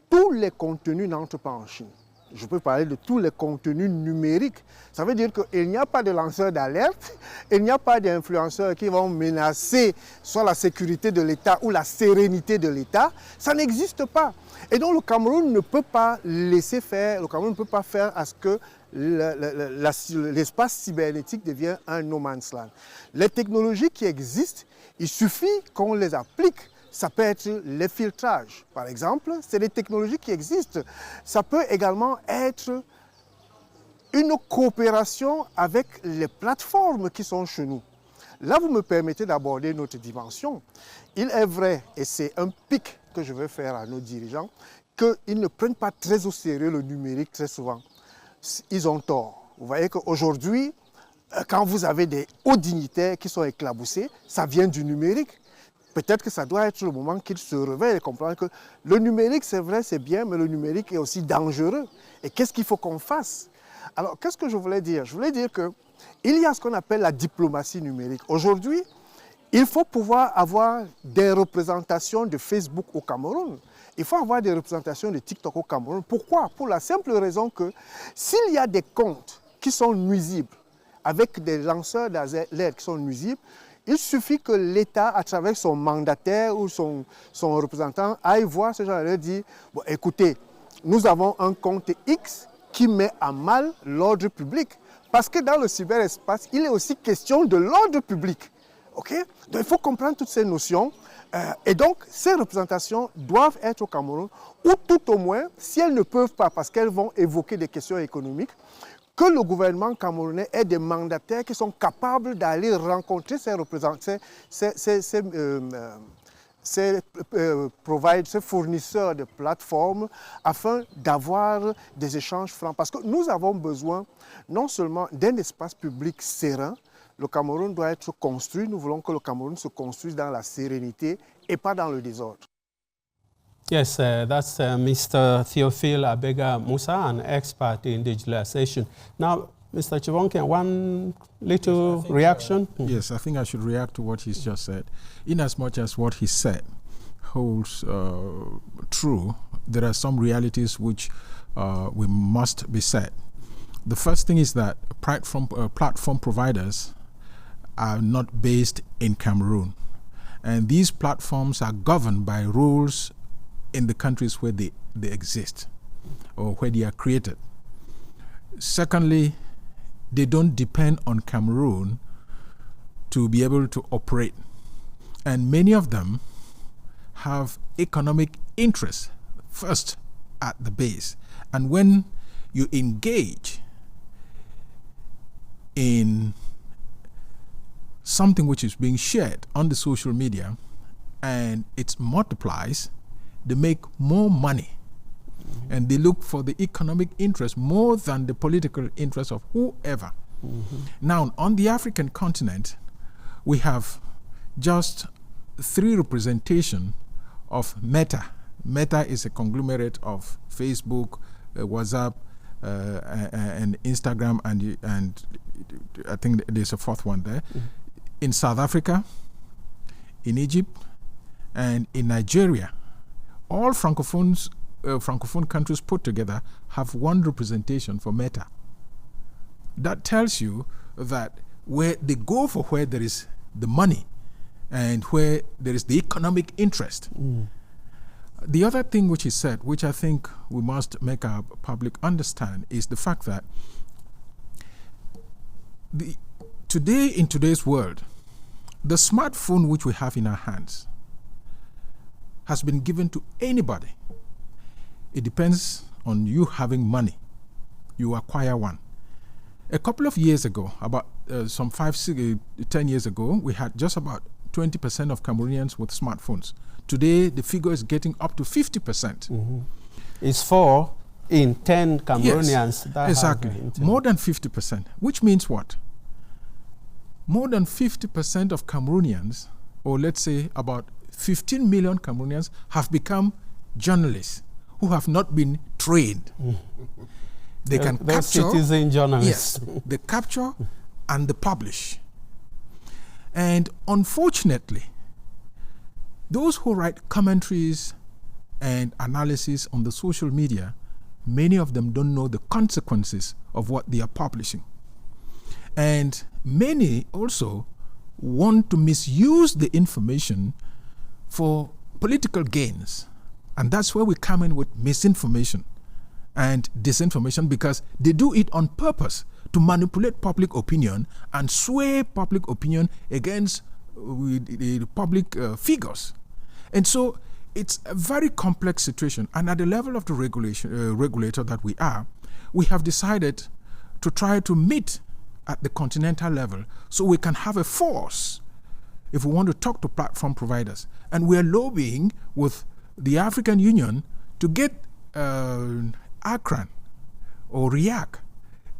Tous les contenus n'entrent pas en Chine. Je peux parler de tous les contenus numériques. Ça veut dire qu'il n'y a pas de lanceurs d'alerte, il n'y a pas d'influenceurs qui vont menacer soit la sécurité de l'État ou la sérénité de l'État. Ça n'existe pas. Et donc le Cameroun ne peut pas laisser faire, le Cameroun ne peut pas faire à ce que l'espace cybernétique devienne un no man's land. Les technologies qui existent, il suffit qu'on les applique. Ça peut être les filtrages, par exemple, c'est des technologies qui existent. Ça peut également être une coopération avec les plateformes qui sont chez nous. Là, vous me permettez d'aborder notre dimension. Il est vrai, et c'est un pic que je veux faire à nos dirigeants, qu'ils ne prennent pas très au sérieux le numérique très souvent. Ils ont tort. Vous voyez qu'aujourd'hui, quand vous avez des hauts dignitaires qui sont éclaboussés, ça vient du numérique. Peut-être que ça doit être le moment qu'ils se réveillent et comprennent que le numérique, c'est vrai, c'est bien, mais le numérique est aussi dangereux. Et qu'est-ce qu'il faut qu'on fasse? Alors, qu'est-ce que je voulais dire? Je voulais dire qu'il y a ce qu'on appelle la diplomatie numérique. Aujourd'hui, il faut pouvoir avoir des représentations de Facebook au Cameroun. Il faut avoir des représentations de TikTok au Cameroun. Pourquoi? Pour la simple raison que s'il y a des comptes qui sont nuisibles, avec des lanceurs d'alerte qui sont nuisibles, il suffit que l'État, à travers son mandataire ou son représentant, aille voir ce genre et dire bon, écoutez, nous avons un compte X qui met à mal l'ordre public. Parce que dans le cyberespace, il est aussi question de l'ordre public. Okay? Donc il faut comprendre toutes ces notions. Et donc, ces représentations doivent être au Cameroun, ou tout au moins, si elles ne peuvent pas, parce qu'elles vont évoquer des questions économiques, que le gouvernement camerounais ait des mandataires qui sont capables d'aller rencontrer ces représentants, ces fournisseurs de plateformes afin d'avoir des échanges francs. Parce que nous avons besoin non seulement d'un espace public serein, le Cameroun doit être construit, nous voulons que le Cameroun se construise dans la sérénité et pas dans le désordre. Yes, that's Mr. Theophile Abega Musa, an expert in digitalization. Now, Mr. Chibonke, one little reaction? Yes, I think I should react to what he's just said. In as much as what he said holds true, there are some realities which we must be said. The first thing is that platform providers are not based in Cameroon. And these platforms are governed by rules in the countries where they exist or where they are created. Secondly, they don't depend on Cameroon to be able to operate. And many of them have economic interests first at the base. And when you engage in something which is being shared on the social media and it multiplies, they make more money. Mm-hmm. And they look for the economic interest more than the political interest of whoever. Mm-hmm. Now, on the African continent, we have just 3 representations of Meta. Meta is a conglomerate of Facebook, WhatsApp, and Instagram, and I think there's a 4th one there. Mm-hmm. In South Africa, in Egypt, and in Nigeria. All francophone countries put together have one representation for Meta. That tells you that where they go for where there is the money and where there is the economic interest. Mm. The other thing which is said, which I think we must make our public understand, is the fact that in today's world, the smartphone which we have in our hands has been given to anybody. It depends on you having money. You acquire one. A couple of years ago, about some 10 years ago, we had just about 20% of Cameroonians with smartphones. Today, the figure is getting up to 50%. Mm-hmm. It's 4 in 10 Cameroonians. Yes, that exactly. have More than 50%, which means what? More than 50% of Cameroonians, or let's say about 15 million Cameroonians, have become journalists who have not been trained. They can capture, citizen journalists. Yes, they capture and they publish. And unfortunately, those who write commentaries and analysis on the social media, many of them don't know the consequences of what they are publishing. And many also want to misuse the information for political gains. And that's where we come in with misinformation and disinformation, because they do it on purpose to manipulate public opinion and sway public opinion against the public figures. And so it's a very complex situation. And at the level of the regulator that we are, we have decided to try to meet at the continental level so we can have a force if we want to talk to platform providers. And we are lobbying with the African Union to get ACRAN or RIAC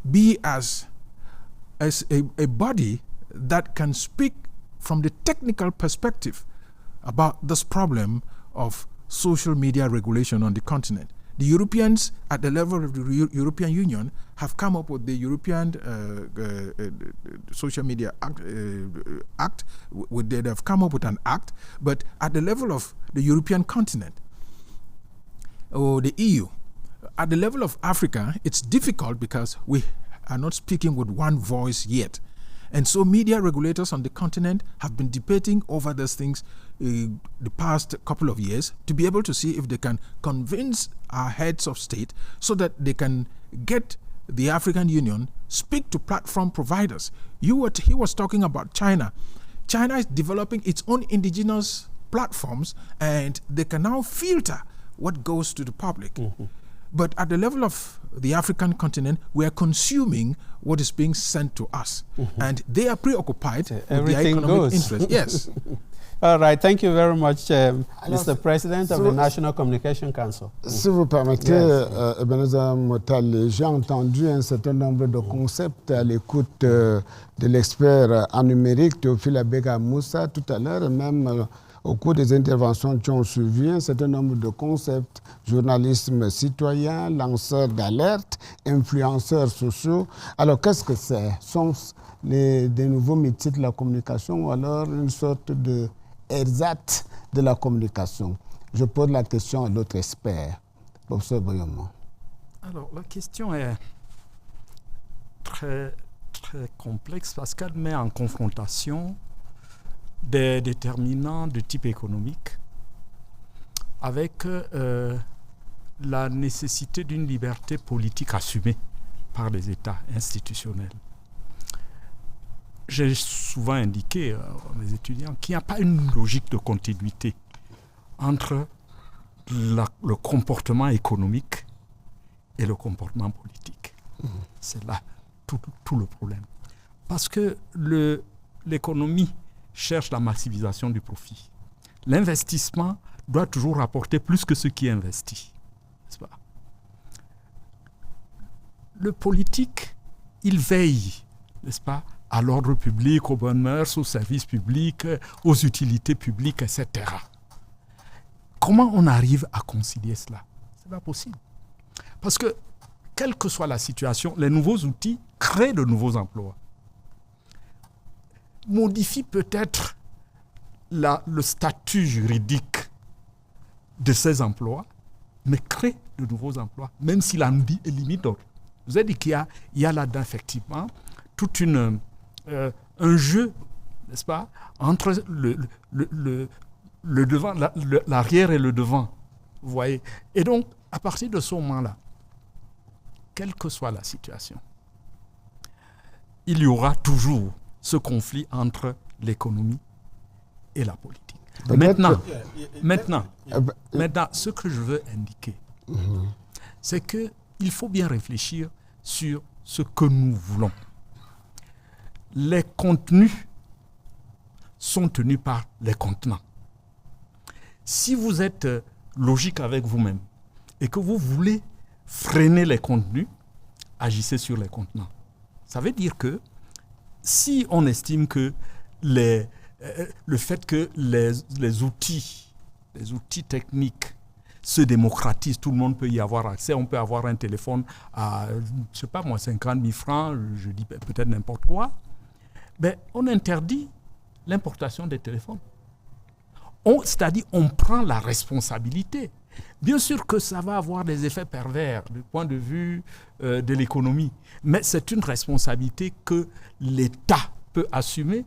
be as a body that can speak from the technical perspective about this problem of social media regulation on the continent. The Europeans, at the level of the European Union, have come up with the European Social Media Act. They have come up with an act, but at the level of the European continent, or the EU, at the level of Africa, it's difficult because we are not speaking with one voice yet. And so media regulators on the continent have been debating over these things the past couple of years to be able to see if they can convince our heads of state so that they can get the African Union speak to platform providers. He was talking about China. China is developing its own indigenous platforms, and they can now filter what goes to the public. Mm-hmm. But at the level of the African continent, we are consuming what is being sent to us. Mm-hmm. And they are preoccupied with their economic interest. Yes. All right. Thank you very much, Mr. President of the National Communication Council. Si vous permettez, Ebenezer Motale, j'ai entendu un certain nombre de concepts à l'écoute de l'expert en numérique, Théophile Abega Moussa, tout à l'heure, et même au cours des interventions qui ont suivi, un certain nombre de concepts, journalisme citoyen, lanceur d'alerte, influenceurs sociaux. Alors, qu'est-ce que c'est? Sont des nouveaux métiers de la communication ou alors une sorte de ersatz de la communication? Je pose la question à l'autre expert, professeur Boyomo. Alors, la question est très, très complexe parce qu'elle met en confrontation des déterminants de type économique avec la nécessité d'une liberté politique assumée par les États institutionnels. J'ai souvent indiqué à mes étudiants qu'il n'y a pas une logique de continuité entre le comportement économique et le comportement politique. C'est là tout le problème. Parce que l'économie cherche la maximisation du profit. L'investissement doit toujours rapporter plus que ce qui est investi. N'est-ce pas? Le politique, il veille, n'est-ce pas, à l'ordre public, aux bonnes mœurs, aux services publics, aux utilités publiques, etc. Comment on arrive à concilier cela? Ce n'est pas possible. Parce que, quelle que soit la situation, les nouveaux outils créent de nouveaux emplois. Modifie peut-être le statut juridique de ces emplois, mais crée de nouveaux emplois, même s'il en limite d'autres. Vous avez dit qu'il y a là-dedans effectivement tout un jeu, n'est-ce pas, entre le devant, l'arrière et le devant. Vous voyez. Et donc, à partir de ce moment-là, quelle que soit la situation, il y aura toujours ce conflit entre l'économie et la politique. Maintenant, ce que je veux indiquer, c'est qu'il faut bien réfléchir sur ce que nous voulons. Les contenus sont tenus par les contenants. Si vous êtes logique avec vous-même et que vous voulez freiner les contenus, agissez sur les contenants. Ça veut dire que si on estime que le fait que les outils techniques se démocratisent, tout le monde peut y avoir accès, on peut avoir un téléphone à, je ne sais pas moi, 50 000 francs, je dis peut-être n'importe quoi, ben, on interdit l'importation des téléphones. C'est-à-dire on prend la responsabilité. Bien sûr que ça va avoir des effets pervers du point de vue de l'économie, mais c'est une responsabilité que l'État peut assumer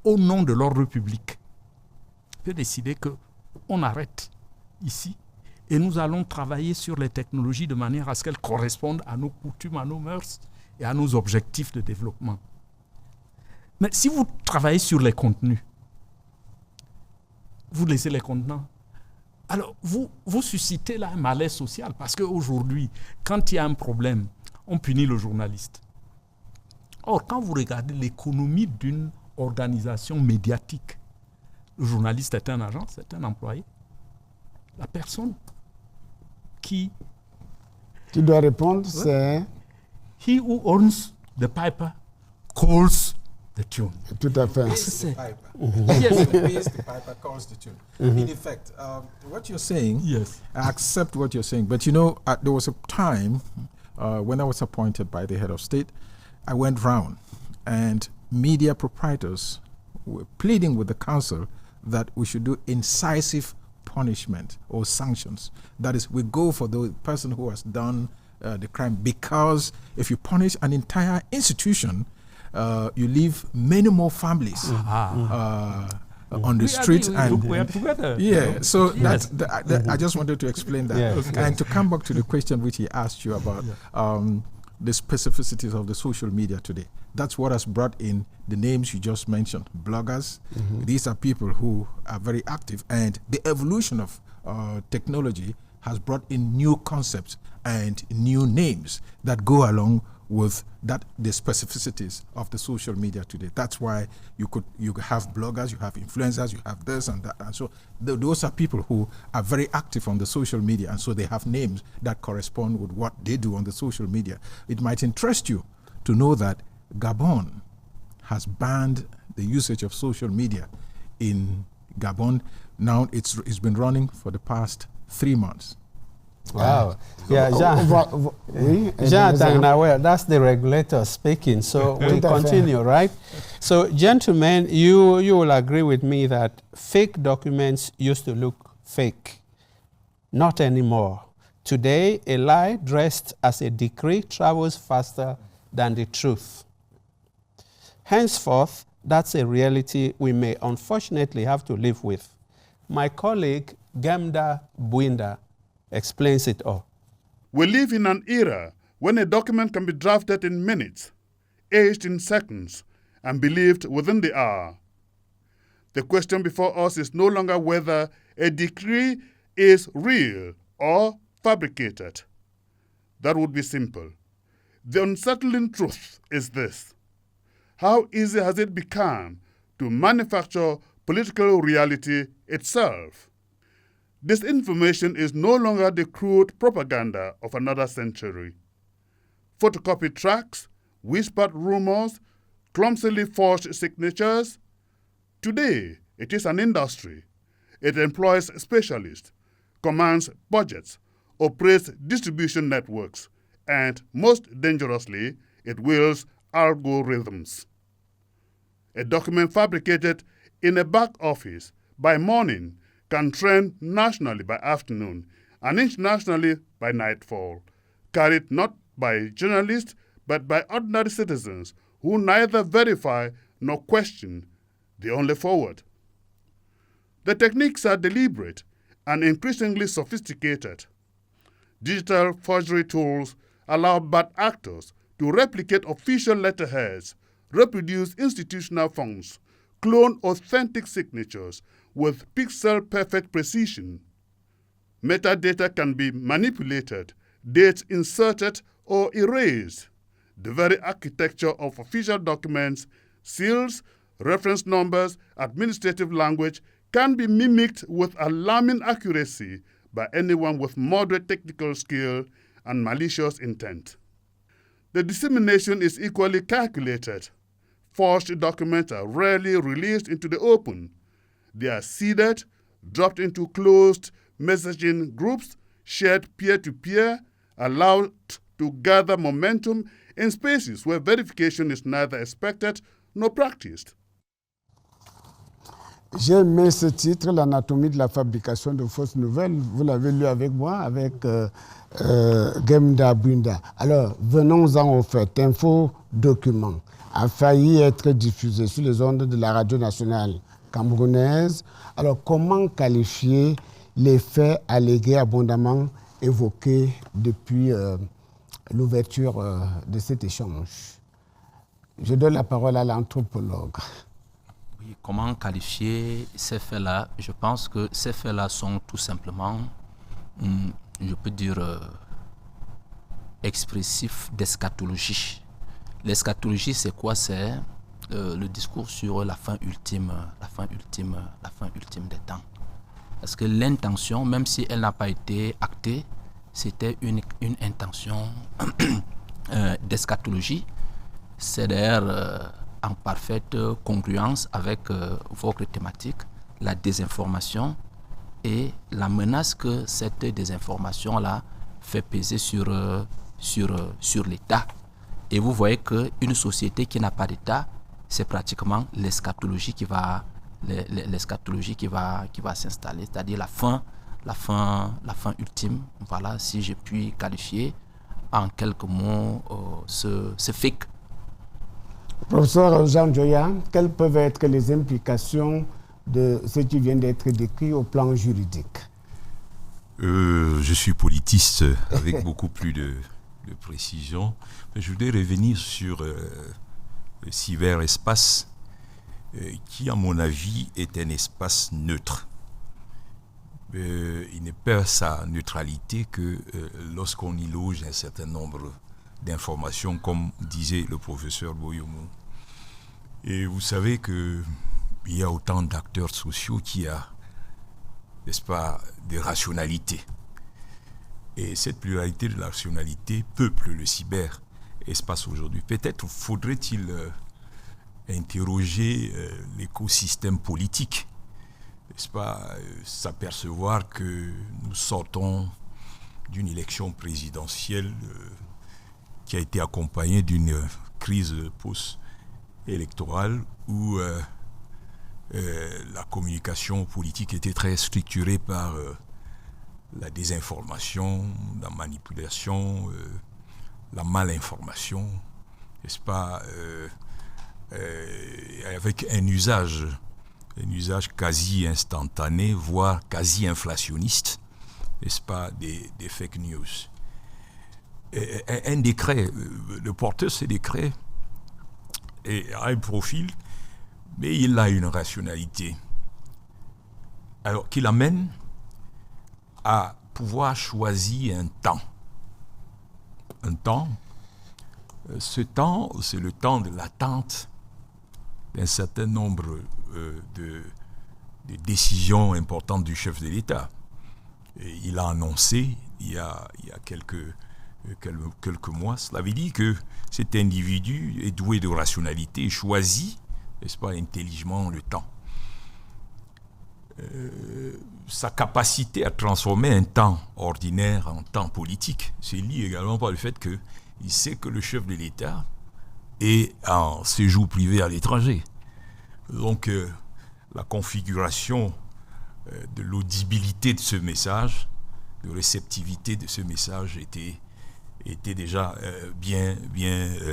au nom de l'ordre public. Il peut décider qu'on arrête ici et nous allons travailler sur les technologies de manière à ce qu'elles correspondent à nos coutumes, à nos mœurs et à nos objectifs de développement. Mais si vous travaillez sur les contenus, vous laissez les contenants. Alors, vous suscitez là un malaise social parce qu'aujourd'hui, quand il y a un problème, on punit le journaliste. Or, quand vous regardez l'économie d'une organisation médiatique, le journaliste est un agent, c'est un employé. La personne qui doit répondre, c'est he who owns the piper calls the tune. Tout à fait. Yes, the piper calls the tune. In effect, what you're saying, Yes. I accept what you're saying. But there was a time when I was appointed by the head of state, I went round and media proprietors were pleading with the council that we should do incisive punishment or sanctions. That is, we go for the person who has done the crime, because if you punish an entire institution, you leave many more families on the street. We are together. Yeah, so Yes. I just wanted to explain that. Yes. And to come back to the question which he asked you about the specificities of the social media today. That's what has brought in the names you just mentioned, bloggers. These are people who are very active, and the evolution of technology has brought in new concepts and new names that go along with that, the specificities of the social media today. That's why you have bloggers, you have influencers, you have this and that, and so those are people who are very active on the social media, and so they have names that correspond with what they do on the social media. It might interest you to know that Gabon has banned the usage of social media in Gabon. Now it's been running for the past 3 months. Wow. Yeah, Jean, Jean Atangna, well, that's the regulator speaking. So we continue, right? So, gentlemen, you will agree with me that fake documents used to look fake. Not anymore. Today, a lie dressed as a decree travels faster than the truth. Henceforth, that's a reality we may unfortunately have to live with. My colleague, Gemda Bwinda, explains it all. We live in an era when a document can be drafted in minutes, aged in seconds, and believed within the hour. The question before us is no longer whether a decree is real or fabricated. That would be simple. The unsettling truth is this: how easy has it become to manufacture political reality itself? Disinformation is no longer the crude propaganda of another century. Photocopied tracts, whispered rumors, clumsily forged signatures. Today, it is an industry. It employs specialists, commands budgets, operates distribution networks, and most dangerously, it wields algorithms. A document fabricated in a back office by morning can trend nationally by afternoon and internationally by nightfall, carried not by journalists but by ordinary citizens who neither verify nor question, they only forward. The techniques are deliberate and increasingly sophisticated. Digital forgery tools allow bad actors to replicate official letterheads, reproduce institutional fonts, clone authentic signatures with pixel-perfect precision. Metadata can be manipulated, dates inserted or erased. The very architecture of official documents, seals, reference numbers, administrative language can be mimicked with alarming accuracy by anyone with moderate technical skill and malicious intent. The dissemination is equally calculated. Forged documents are rarely released into the open. They are seeded, dropped into closed messaging groups, shared peer-to-peer, allowed to gather momentum in spaces where verification is neither expected nor practiced. J'ai aimé ce titre, l'anatomie de la fabrication de fausses nouvelles. Vous l'avez lu avec moi, avec Gemda Bwinda. Alors, venons-en au fait. Un faux document a failli être diffusé sur les ondes de la radio nationale camerounaise. Alors, comment qualifier les faits allégués abondamment évoqués depuis l'ouverture de cet échange? Je donne la parole à l'anthropologue. Oui, comment qualifier ces faits-là? Je pense que ces faits-là sont tout simplement, je peux dire, expressifs d'eschatologie. L'eschatologie, c'est quoi? C'est le discours sur la fin ultime des temps. Parce que l'intention, même si elle n'a pas été actée, c'était une intention d'eschatologie. C'est d'ailleurs en parfaite congruence avec votre thématique, la désinformation et la menace que cette désinformation-là fait peser sur l'État. Et vous voyez qu'une société qui n'a pas d'État, c'est pratiquement l'eschatologie qui va s'installer, c'est-à-dire la fin ultime. Voilà, si je puis qualifier en quelques mots ce FIC. Professeur Jean Djoya, quelles peuvent être les implications de ce qui vient d'être décrit au plan juridique? Je suis politiste avec beaucoup plus de précision. Je voudrais revenir sur le cyberespace qui, à mon avis, est un espace neutre. Il ne perd sa neutralité que lorsqu'on y loge un certain nombre d'informations, comme disait le professeur Boyomo. Et vous savez qu'il y a autant d'acteurs sociaux qu'il y a, n'est-ce pas, de rationalité. Et cette pluralité de la rationalité peuple le cyberespace aujourd'hui. Peut-être faudrait-il interroger l'écosystème politique, n'est-ce pas, s'apercevoir que nous sortons d'une élection présidentielle qui a été accompagnée d'une crise post-électorale où la communication politique était très structurée par la désinformation, la manipulation, la malinformation, n'est-ce pas, avec un usage quasi instantané, voire quasi inflationniste, n'est-ce pas, des fake news. Un décret, le porteur de ce décret a un profil, mais il a une rationalité. Alors qu'il amène à pouvoir choisir un temps. Un temps, ce temps, c'est le temps de l'attente d'un certain nombre de décisions importantes du chef de l'État. Et il a annoncé, il y a quelques mois, cela veut dire que cet individu est doué de rationalité et choisit, n'est-ce pas, intelligemment le temps. Sa capacité à transformer un temps ordinaire en temps politique se lie également par le fait qu'il sait que le chef de l'État est en séjour privé à l'étranger. Donc la configuration de l'audibilité de ce message, de réceptivité de ce message était déjà bien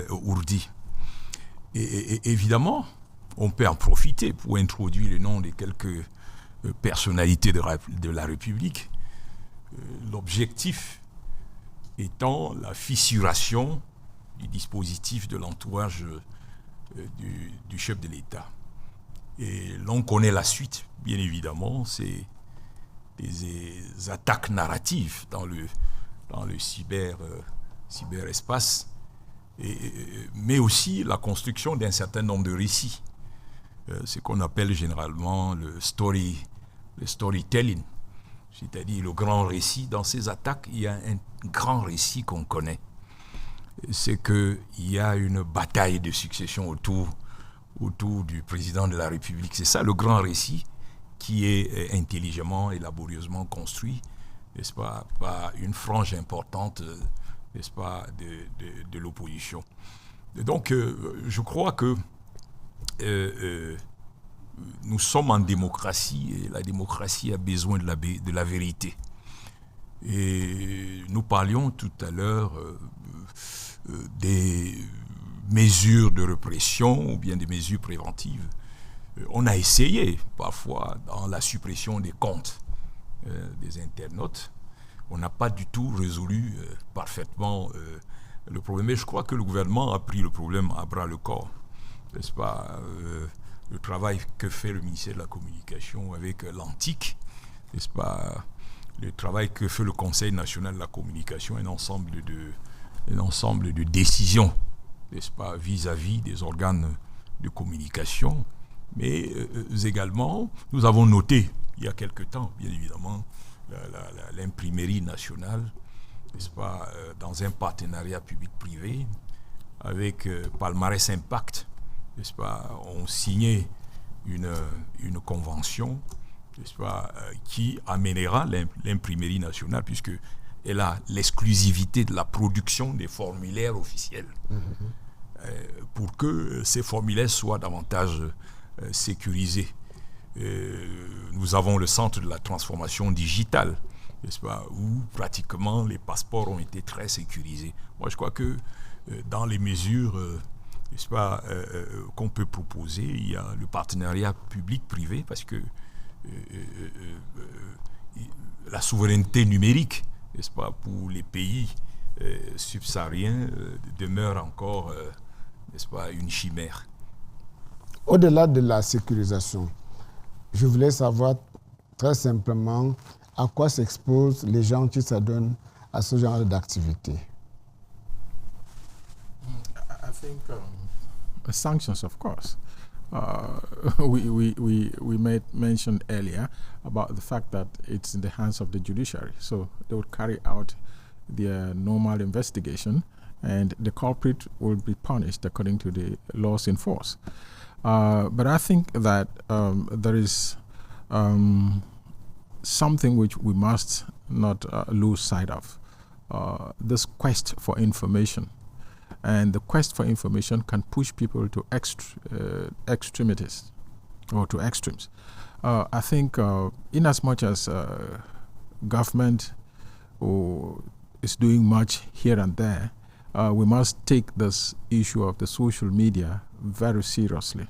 ourdie. Et évidemment, on peut en profiter pour introduire le nom de quelques personnalités de la République. L'objectif étant la fissuration du dispositif de l'entourage du chef de l'État. Et l'on connaît la suite, bien évidemment, c'est des attaques narratives dans le cyberespace, mais aussi la construction d'un certain nombre de récits. Ce qu'on appelle généralement le storytelling, c'est-à-dire le grand récit. Dans ces attaques, il y a un grand récit qu'on connaît. C'est qu'il y a une bataille de succession autour du président de la République. C'est ça le grand récit qui est intelligemment et laborieusement construit, n'est-ce pas, par une frange importante, n'est-ce pas, de l'opposition. Et donc, je crois que nous sommes en démocratie et la démocratie a besoin de la vérité. Et nous parlions tout à l'heure des mesures de répression ou bien des mesures préventives. On a essayé parfois dans la suppression des comptes des internautes. On n'a pas du tout résolu parfaitement le problème. Mais je crois que le gouvernement a pris le problème à bras le corps. N'est-ce pas, le travail que fait le ministère de la Communication avec l'Antique, n'est-ce pas, le travail que fait le Conseil national de la communication, un ensemble de décisions, n'est-ce pas, vis-à-vis des organes de communication. Mais également, nous avons noté, il y a quelque temps, bien évidemment, l'imprimerie nationale n'est-ce pas, dans un partenariat public-privé avec Palmarès Impact, n'est-ce pas, ont signé une convention, n'est-ce pas, qui amènera l'imprimerie nationale, puisqu'elle a l'exclusivité de la production des formulaires officiels, pour que ces formulaires soient davantage sécurisés. Nous avons le centre de la transformation digitale, n'est-ce pas, où pratiquement les passeports ont été très sécurisés. Moi, je crois que dans les mesures, n'est-ce pas, qu'on peut proposer, il y a le partenariat public-privé, parce que la souveraineté numérique, n'est-ce pas, pour les pays subsahariens demeure encore, n'est-ce pas, une chimère. Au-delà de la sécurisation, je voulais savoir très simplement à quoi s'exposent les gens qui s'adonnent à ce genre d'activité. I think sanctions, of course. We made mention earlier about the fact that it's in the hands of the judiciary. So they would carry out their normal investigation and the culprit will be punished according to the laws in force. But I think that there is something which we must not lose sight of. This quest for information. And the quest for information can push people to extremities or to extremes. I think in as much as government is doing much here and there, we must take this issue of the social media very seriously.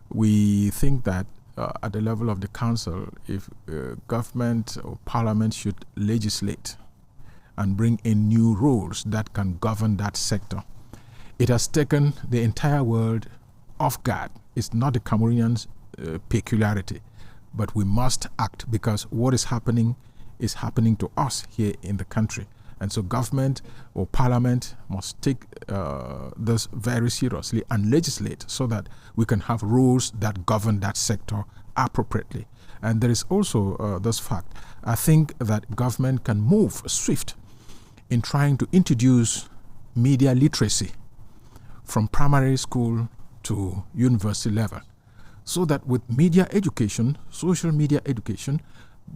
We think that at the level of the council, if government or parliament should legislate and bring in new rules that can govern that sector. It has taken the entire world off guard. It's not the Cameroonians' peculiarity, but we must act because what is happening to us here in the country. And so government or parliament must take this very seriously and legislate so that we can have rules that govern that sector appropriately. And there is also this fact. I think that government can move swift in trying to introduce media literacy from primary school to university level, so that with media education, social media education,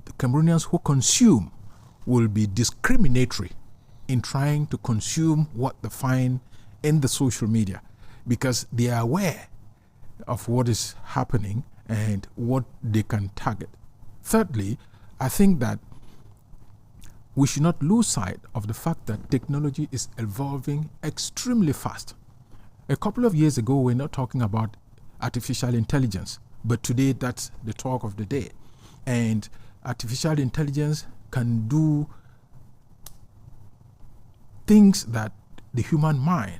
the Cameroonians who consume will be discriminatory in trying to consume what they find in the social media, because they are aware of what is happening and what they can target. Thirdly, I think that we should not lose sight of the fact that technology is evolving extremely fast. A couple of years ago, we're not talking about artificial intelligence, but today that's the talk of the day. And artificial intelligence can do things that the human mind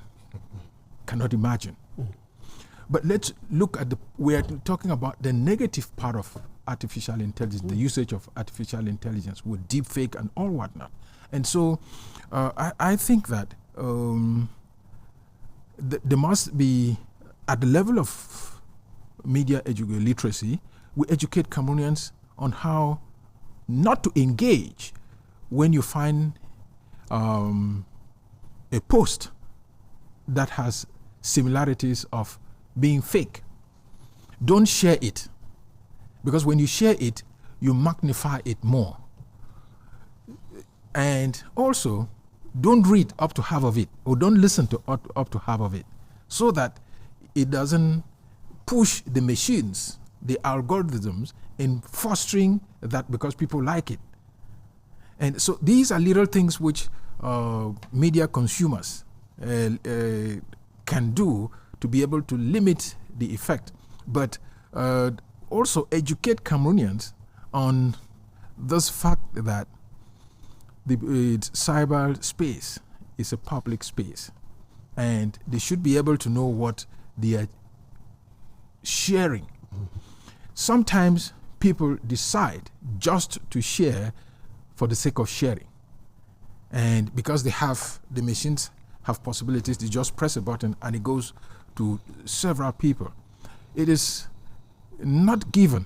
cannot imagine. But let's look at we are talking about the negative part of artificial intelligence, the usage of artificial intelligence with deepfake and all whatnot. And so I think that there must be, at the level of media literacy, we educate Cameroonians on how not to engage when you find a post that has similarities of being fake. Don't share it, because when you share it, you magnify it more. And also, don't read up to half of it, or don't listen to up to half of it, so that it doesn't push the machines, the algorithms, in fostering that because people like it. And so these are little things which media consumers can do to be able to limit the effect, but also educate Cameroonians on this fact that the cyber space is a public space, and they should be able to know what they are sharing. Sometimes people decide just to share for the sake of sharing, and because the machines have possibilities, they just press a button and it goes to several people. It is not given,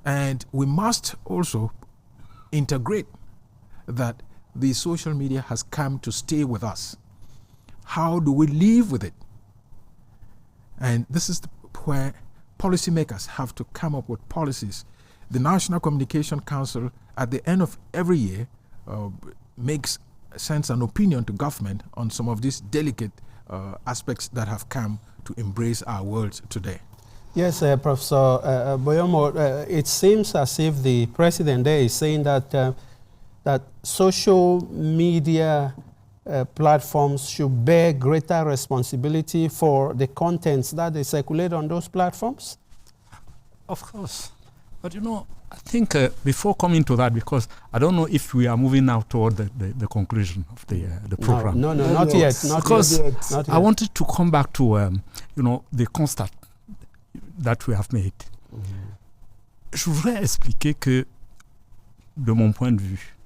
and we must also integrate that the social media has come to stay with us. How do we live with it? And this is where policymakers have to come up with policies. The National Communication Council, at the end of every year, sends an opinion to government on some of these delicate aspects that have come to embrace our world today. Yes, Professor Boyomo, it seems as if the president there is saying that that social media platforms should bear greater responsibility for the contents that they circulate on those platforms? Of course. But you know, I think before coming to that, because I don't know if we are moving now toward the conclusion of the program. No, not yet. Because not yet. I wanted to come back to the constat that we have made. Je voudrais expliquer que, de mon point de vue,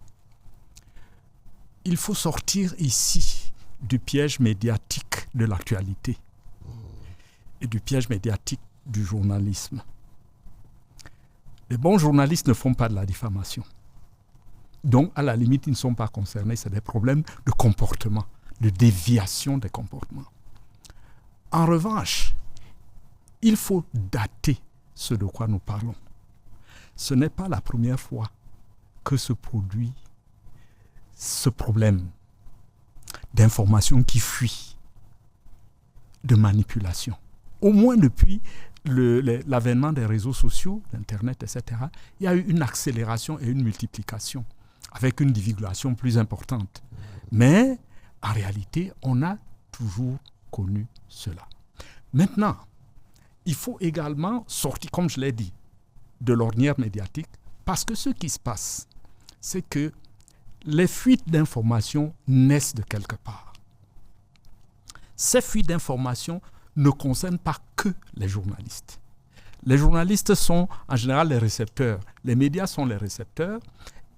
il faut sortir ici du piège médiatique de l'actualité et du piège médiatique du journalisme. Les bons journalistes ne font pas de la diffamation. Donc, à la limite, ils ne sont pas concernés. C'est des problèmes de comportement, de déviation des comportements. En revanche, il faut dater ce de quoi nous parlons. Ce n'est pas la première fois que se produit ce problème d'information qui fuit, de manipulation. Au moins depuis l'avènement des réseaux sociaux, d'Internet, etc., il y a eu une accélération et une multiplication avec une divulgation plus importante. Mais, en réalité, on a toujours connu cela. Maintenant, il faut également sortir, comme je l'ai dit, de l'ornière médiatique, parce que ce qui se passe, c'est que les fuites d'informations naissent de quelque part. Ces fuites d'informations ne concernent pas que les journalistes. Les journalistes sont en général les récepteurs. Les médias sont les récepteurs.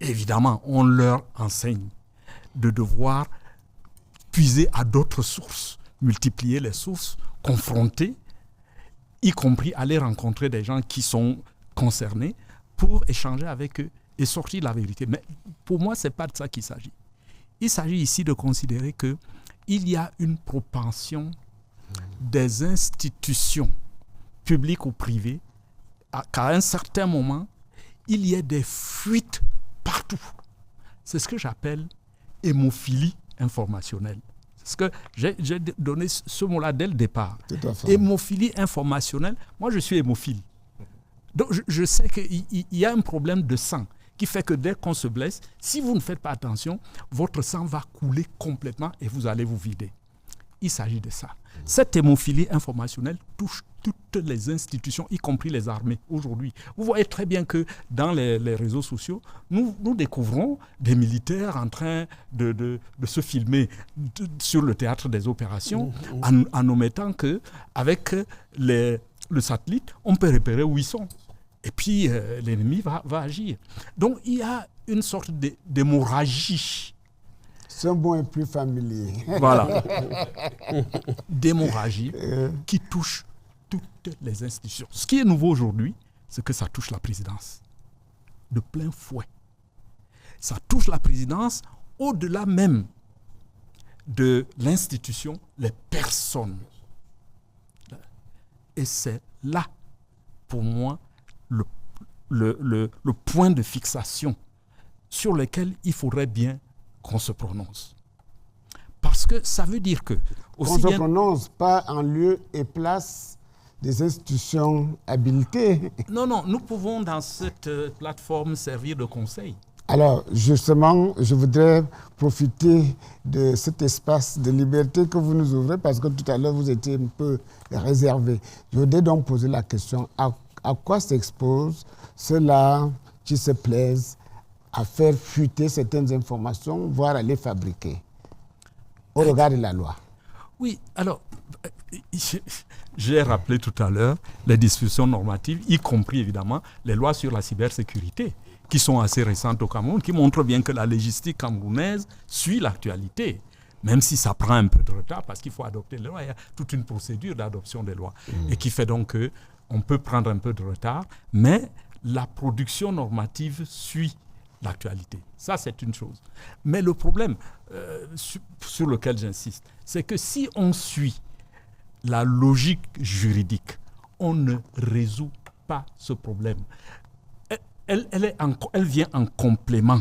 Évidemment, on leur enseigne de devoir puiser à d'autres sources, multiplier les sources, confronter, y compris aller rencontrer des gens qui sont concernés pour échanger avec eux et sortir la vérité. Mais pour moi, ce n'est pas de ça qu'il s'agit. Il s'agit ici de considérer qu'il y a une propension des institutions, publiques ou privées, qu'à un certain moment, il y ait des fuites partout. C'est ce que j'appelle hémophilie informationnelle. C'est ce que j'ai donné ce mot-là dès le départ. Hémophilie informationnelle. Moi, je suis hémophile. Donc, je sais qu'il y a un problème de sang qui fait que dès qu'on se blesse, si vous ne faites pas attention, votre sang va couler complètement et vous allez vous vider. Il s'agit de ça. Cette hémophilie informationnelle touche toutes les institutions, y compris les armées aujourd'hui. Vous voyez très bien que dans les réseaux sociaux, nous découvrons des militaires en train de se filmer sur le théâtre des opérations en omettant qu'avec le satellite, on peut repérer où ils sont. Et puis, l'ennemi va agir. Donc, il y a une sorte d'hémorragie. Ce mot est plus familier. Voilà. D'hémorragie qui touche toutes les institutions. Ce qui est nouveau aujourd'hui, c'est que ça touche la présidence de plein fouet. Ça touche la présidence au-delà même de l'institution, les personnes. Et c'est là, pour moi, le point de fixation sur lequel il faudrait bien qu'on se prononce. Parce que ça veut dire que... Qu'on se prononce pas en lieu et place des institutions habilitées. Non, nous pouvons dans cette plateforme servir de conseil. Alors, justement, je voudrais profiter de cet espace de liberté que vous nous ouvrez parce que tout à l'heure, vous étiez un peu réservé. Je voudrais donc poser la question, à quoi s'exposent ceux-là qui se plaisent à faire fuiter certaines informations, voire à les fabriquer, au regard de la loi? Oui, alors, j'ai rappelé tout à l'heure les dispositions normatives, y compris évidemment les lois sur la cybersécurité, qui sont assez récentes au Cameroun, qui montrent bien que la légistique camerounaise suit l'actualité, même si ça prend un peu de retard, parce qu'il faut adopter les lois. Il y a toute une procédure d'adoption des lois, et qui fait donc qu'on peut prendre un peu de retard, mais la production normative suit l'actualité. Ça, c'est une chose. Mais le problème sur lequel j'insiste, c'est que si on suit la logique juridique, on ne résout pas ce problème. Elle vient en complément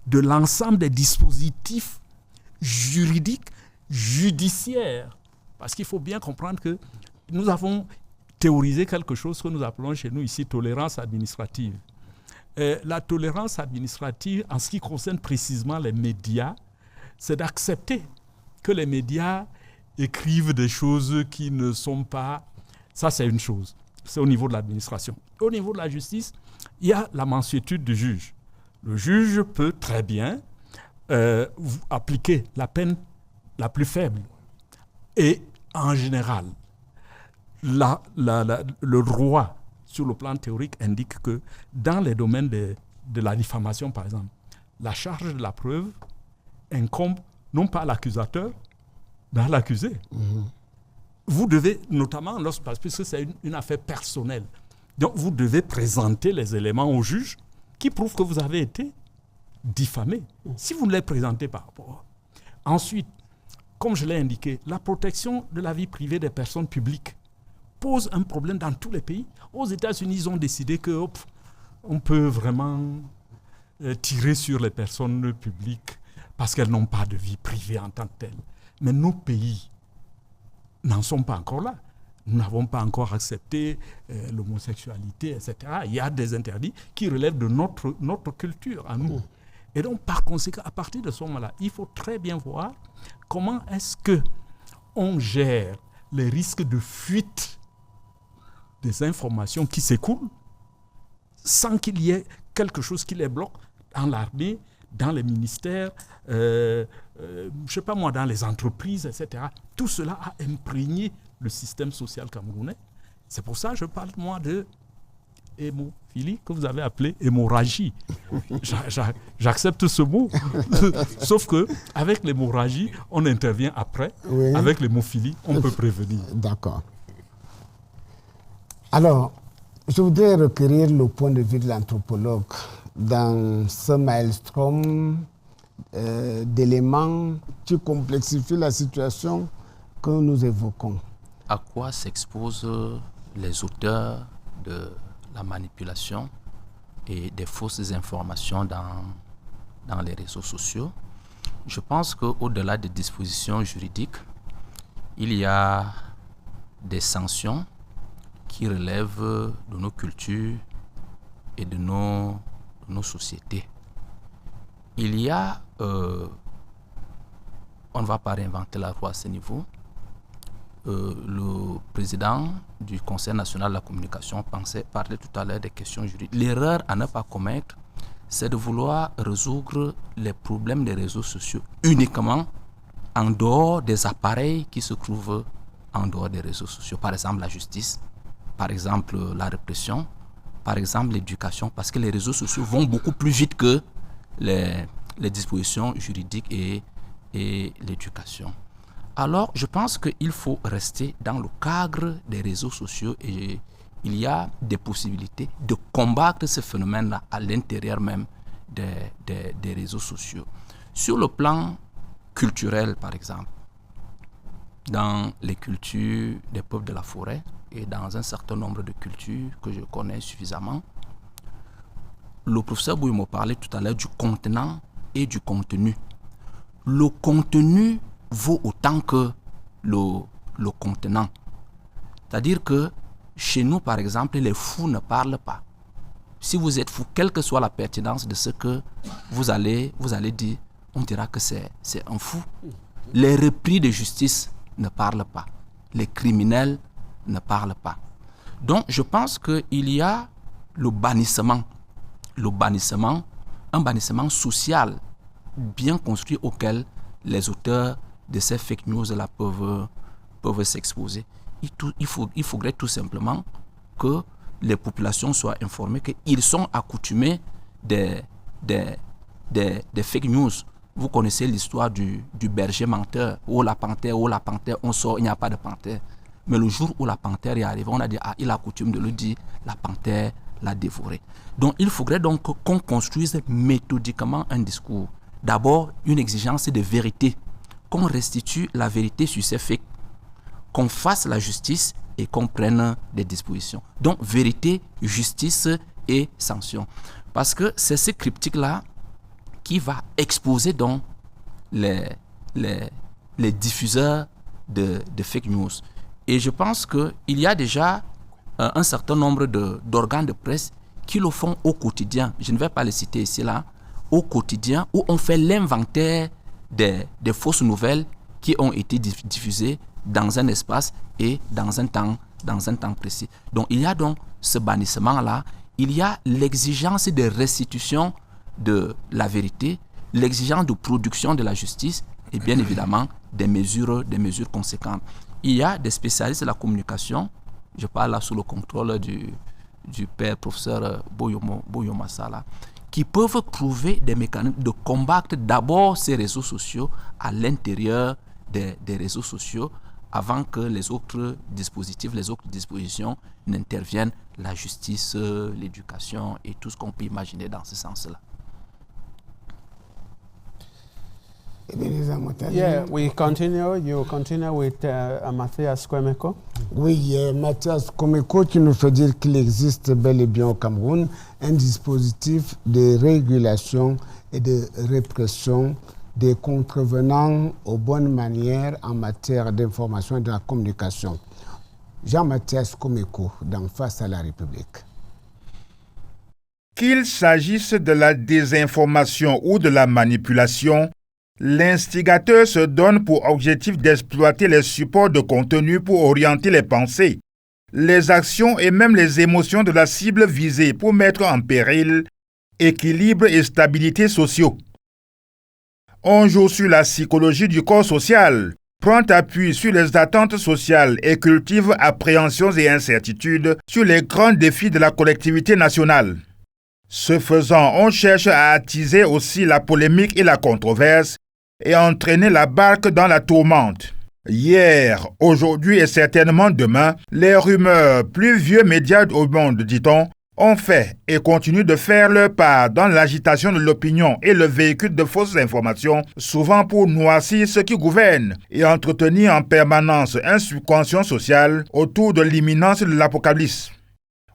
de l'ensemble des dispositifs juridiques, judiciaires. Parce qu'il faut bien comprendre que nous avons théorisé quelque chose que nous appelons chez nous ici tolérance administrative. La tolérance administrative, en ce qui concerne précisément les médias, c'est d'accepter que les médias écrivent des choses qui ne sont pas... Ça, c'est une chose. C'est au niveau de l'administration. Au niveau de la justice, il y a la mansuétude du juge. Le juge peut très bien appliquer la peine la plus faible. Et en général, le droit, sur le plan théorique, indique que dans les domaines de la diffamation, par exemple, la charge de la preuve incombe non pas à l'accusateur, mais à l'accusé. Mm-hmm. Vous devez, notamment parce que c'est une affaire personnelle, donc vous devez présenter les éléments au juge qui prouvent que vous avez été diffamé. Si vous ne les présentez pas. Ensuite, comme je l'ai indiqué, la protection de la vie privée des personnes publiques pose un problème dans tous les pays. Aux États-Unis, ils ont décidé que on peut vraiment tirer sur les personnes publiques parce qu'elles n'ont pas de vie privée en tant que telle. Mais nos pays n'en sont pas encore là. Nous n'avons pas encore accepté l'homosexualité, etc. Il y a des interdits qui relèvent de notre culture à nous. Et donc, par conséquent, à partir de ce moment-là, il faut très bien voir comment est-ce qu'on gère les risques de fuite des informations qui s'écoulent sans qu'il y ait quelque chose qui les bloque dans l'armée, dans les ministères, je ne sais pas moi, dans les entreprises, etc. Tout cela a imprégné le système social camerounais. C'est pour ça que je parle, moi, de hémophilie, que vous avez appelé hémorragie. J'accepte ce mot. Sauf qu'avec l'hémorragie, on intervient après. Oui. Avec l'hémophilie, on peut prévenir. D'accord. Alors, je voudrais requérir le point de vue de l'anthropologue dans ce maelstrom d'éléments qui complexifient la situation que nous évoquons. À quoi s'exposent les auteurs de la manipulation et des fausses informations dans les réseaux sociaux? Je pense qu'au-delà des dispositions juridiques, il y a des sanctions qui relèvent de nos cultures et de nos sociétés. Il y a, on ne va pas réinventer la roue à ce niveau, le président du Conseil national de la communication parlait tout à l'heure des questions juridiques. L'erreur à ne pas commettre, c'est de vouloir résoudre les problèmes des réseaux sociaux uniquement en dehors des appareils qui se trouvent en dehors des réseaux sociaux. Par exemple, la justice, par exemple, la répression, par exemple, l'éducation, parce que les réseaux sociaux vont beaucoup plus vite que les dispositions juridiques et l'éducation. Alors, je pense qu'il faut rester dans le cadre des réseaux sociaux et il y a des possibilités de combattre ce phénomène-là à l'intérieur même des réseaux sociaux. Sur le plan culturel, par exemple, dans les cultures des peuples de la forêt et dans un certain nombre de cultures que je connais suffisamment, le professeur Bouimo parlait tout à l'heure du contenant et du contenu. Le contenu vaut autant que le contenant. C'est-à-dire que chez nous, par exemple, les fous ne parlent pas. Si vous êtes fou, quelle que soit la pertinence de ce que vous allez dire, on dira que c'est un fou. Les repris de justice ne parlent pas. Les criminels ne parlent pas. Donc, je pense qu'il y a le bannissement, un bannissement social bien construit auquel les auteurs de ces fake news-là peuvent s'exposer. Il faudrait tout simplement que les populations soient informées qu'ils sont accoutumés des fake news. Vous connaissez l'histoire du berger menteur, oh la panthère, on sort, il n'y a pas de panthère. Mais le jour où la panthère est arrivée, on a dit, il a coutume de le dire, la panthère la dévorer. Donc il faudrait donc qu'on construise méthodiquement un discours. D'abord, une exigence de vérité, qu'on restitue la vérité sur ces faits, qu'on fasse la justice et qu'on prenne des dispositions. Donc vérité, justice et sanction. Parce que c'est ce cryptique-là qui va exposer donc les diffuseurs de fake news. Et je pense qu'il y a déjà un certain nombre d'organes de presse qui le font au quotidien. Je ne vais pas les citer ici là, au quotidien, où on fait l'inventaire des fausses nouvelles qui ont été diffusées dans un espace et dans un temps précis. Donc il y a donc ce bannissement-là, il y a l'exigence de restitution de la vérité, l'exigence de production de la justice et bien évidemment des mesures conséquentes. Il y a des spécialistes de la communication, je parle là sous le contrôle du père professeur Boyo Massala, qui peuvent trouver des mécanismes de combattre d'abord ces réseaux sociaux à l'intérieur des réseaux sociaux avant que les autres dispositions n'interviennent, la justice, l'éducation et tout ce qu'on peut imaginer dans ce sens-là. Yeah, we continue. You continue with Mathias Kwemeko. Oui, Mathias Kwemeko qui nous fait dire qu'il existe bel et bien au Cameroun un dispositif de régulation et de répression des contrevenants aux bonnes manières en matière d'information et de la communication. Jean-Mathias Kwemeko, dans Face à la République. Qu'il s'agisse de la désinformation ou de la manipulation, l'instigateur se donne pour objectif d'exploiter les supports de contenu pour orienter les pensées, les actions et même les émotions de la cible visée pour mettre en péril équilibre et stabilité sociaux. On joue sur la psychologie du corps social, prend appui sur les attentes sociales et cultive appréhensions et incertitudes sur les grands défis de la collectivité nationale. Ce faisant, on cherche à attiser aussi la polémique et la controverse et entraîner la barque dans la tourmente. Hier, aujourd'hui et certainement demain, les rumeurs, plus vieux médias au monde, dit-on, ont fait et continuent de faire leur part dans l'agitation de l'opinion et le véhicule de fausses informations, souvent pour noircir ceux qui gouvernent et entretenir en permanence un subconscient social autour de l'imminence de l'apocalypse.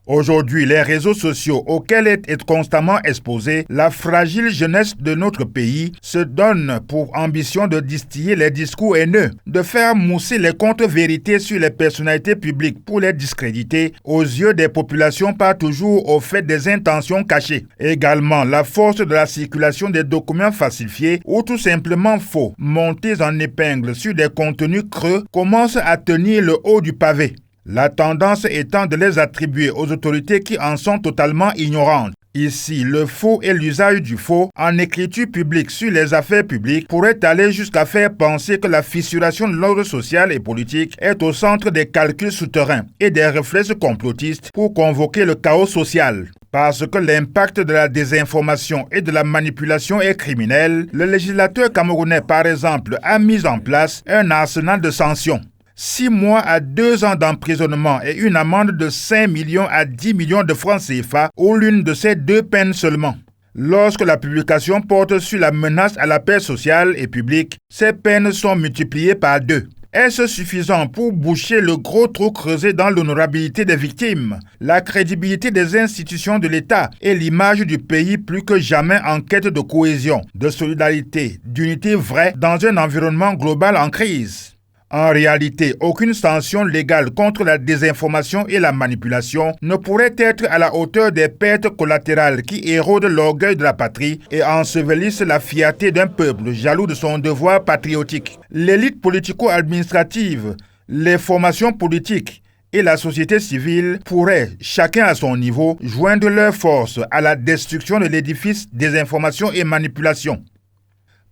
Aujourd'hui, les réseaux sociaux auxquels est constamment exposée la fragile jeunesse de notre pays se donnent pour ambition de distiller les discours haineux, de faire mousser les contre-vérités sur les personnalités publiques pour les discréditer aux yeux des populations pas toujours au fait des intentions cachées. Également, la force de la circulation des documents falsifiés ou tout simplement faux, montés en épingle sur des contenus creux, commence à tenir le haut du pavé. La tendance étant de les attribuer aux autorités qui en sont totalement ignorantes. Ici, le faux et l'usage du faux en écriture publique sur les affaires publiques pourrait aller jusqu'à faire penser que la fissuration de l'ordre social et politique est au centre des calculs souterrains et des réflexes complotistes pour convoquer le chaos social. Parce que l'impact de la désinformation et de la manipulation est criminel, le législateur camerounais, par exemple, a mis en place un arsenal de sanctions. 6 mois à 2 ans d'emprisonnement et une amende de 5 millions à 10 millions de francs CFA ou l'une de ces 2 peines seulement. Lorsque la publication porte sur la menace à la paix sociale et publique, ces peines sont multipliées par 2. Est-ce suffisant pour boucher le gros trou creusé dans l'honorabilité des victimes, la crédibilité des institutions de l'État et l'image du pays plus que jamais en quête de cohésion, de solidarité, d'unité vraie dans un environnement global en crise? En réalité, aucune sanction légale contre la désinformation et la manipulation ne pourrait être à la hauteur des pertes collatérales qui érodent l'orgueil de la patrie et ensevelissent la fierté d'un peuple jaloux de son devoir patriotique. L'élite politico-administrative, les formations politiques et la société civile pourraient, chacun à son niveau, joindre leurs forces à la destruction de l'édifice désinformation et manipulation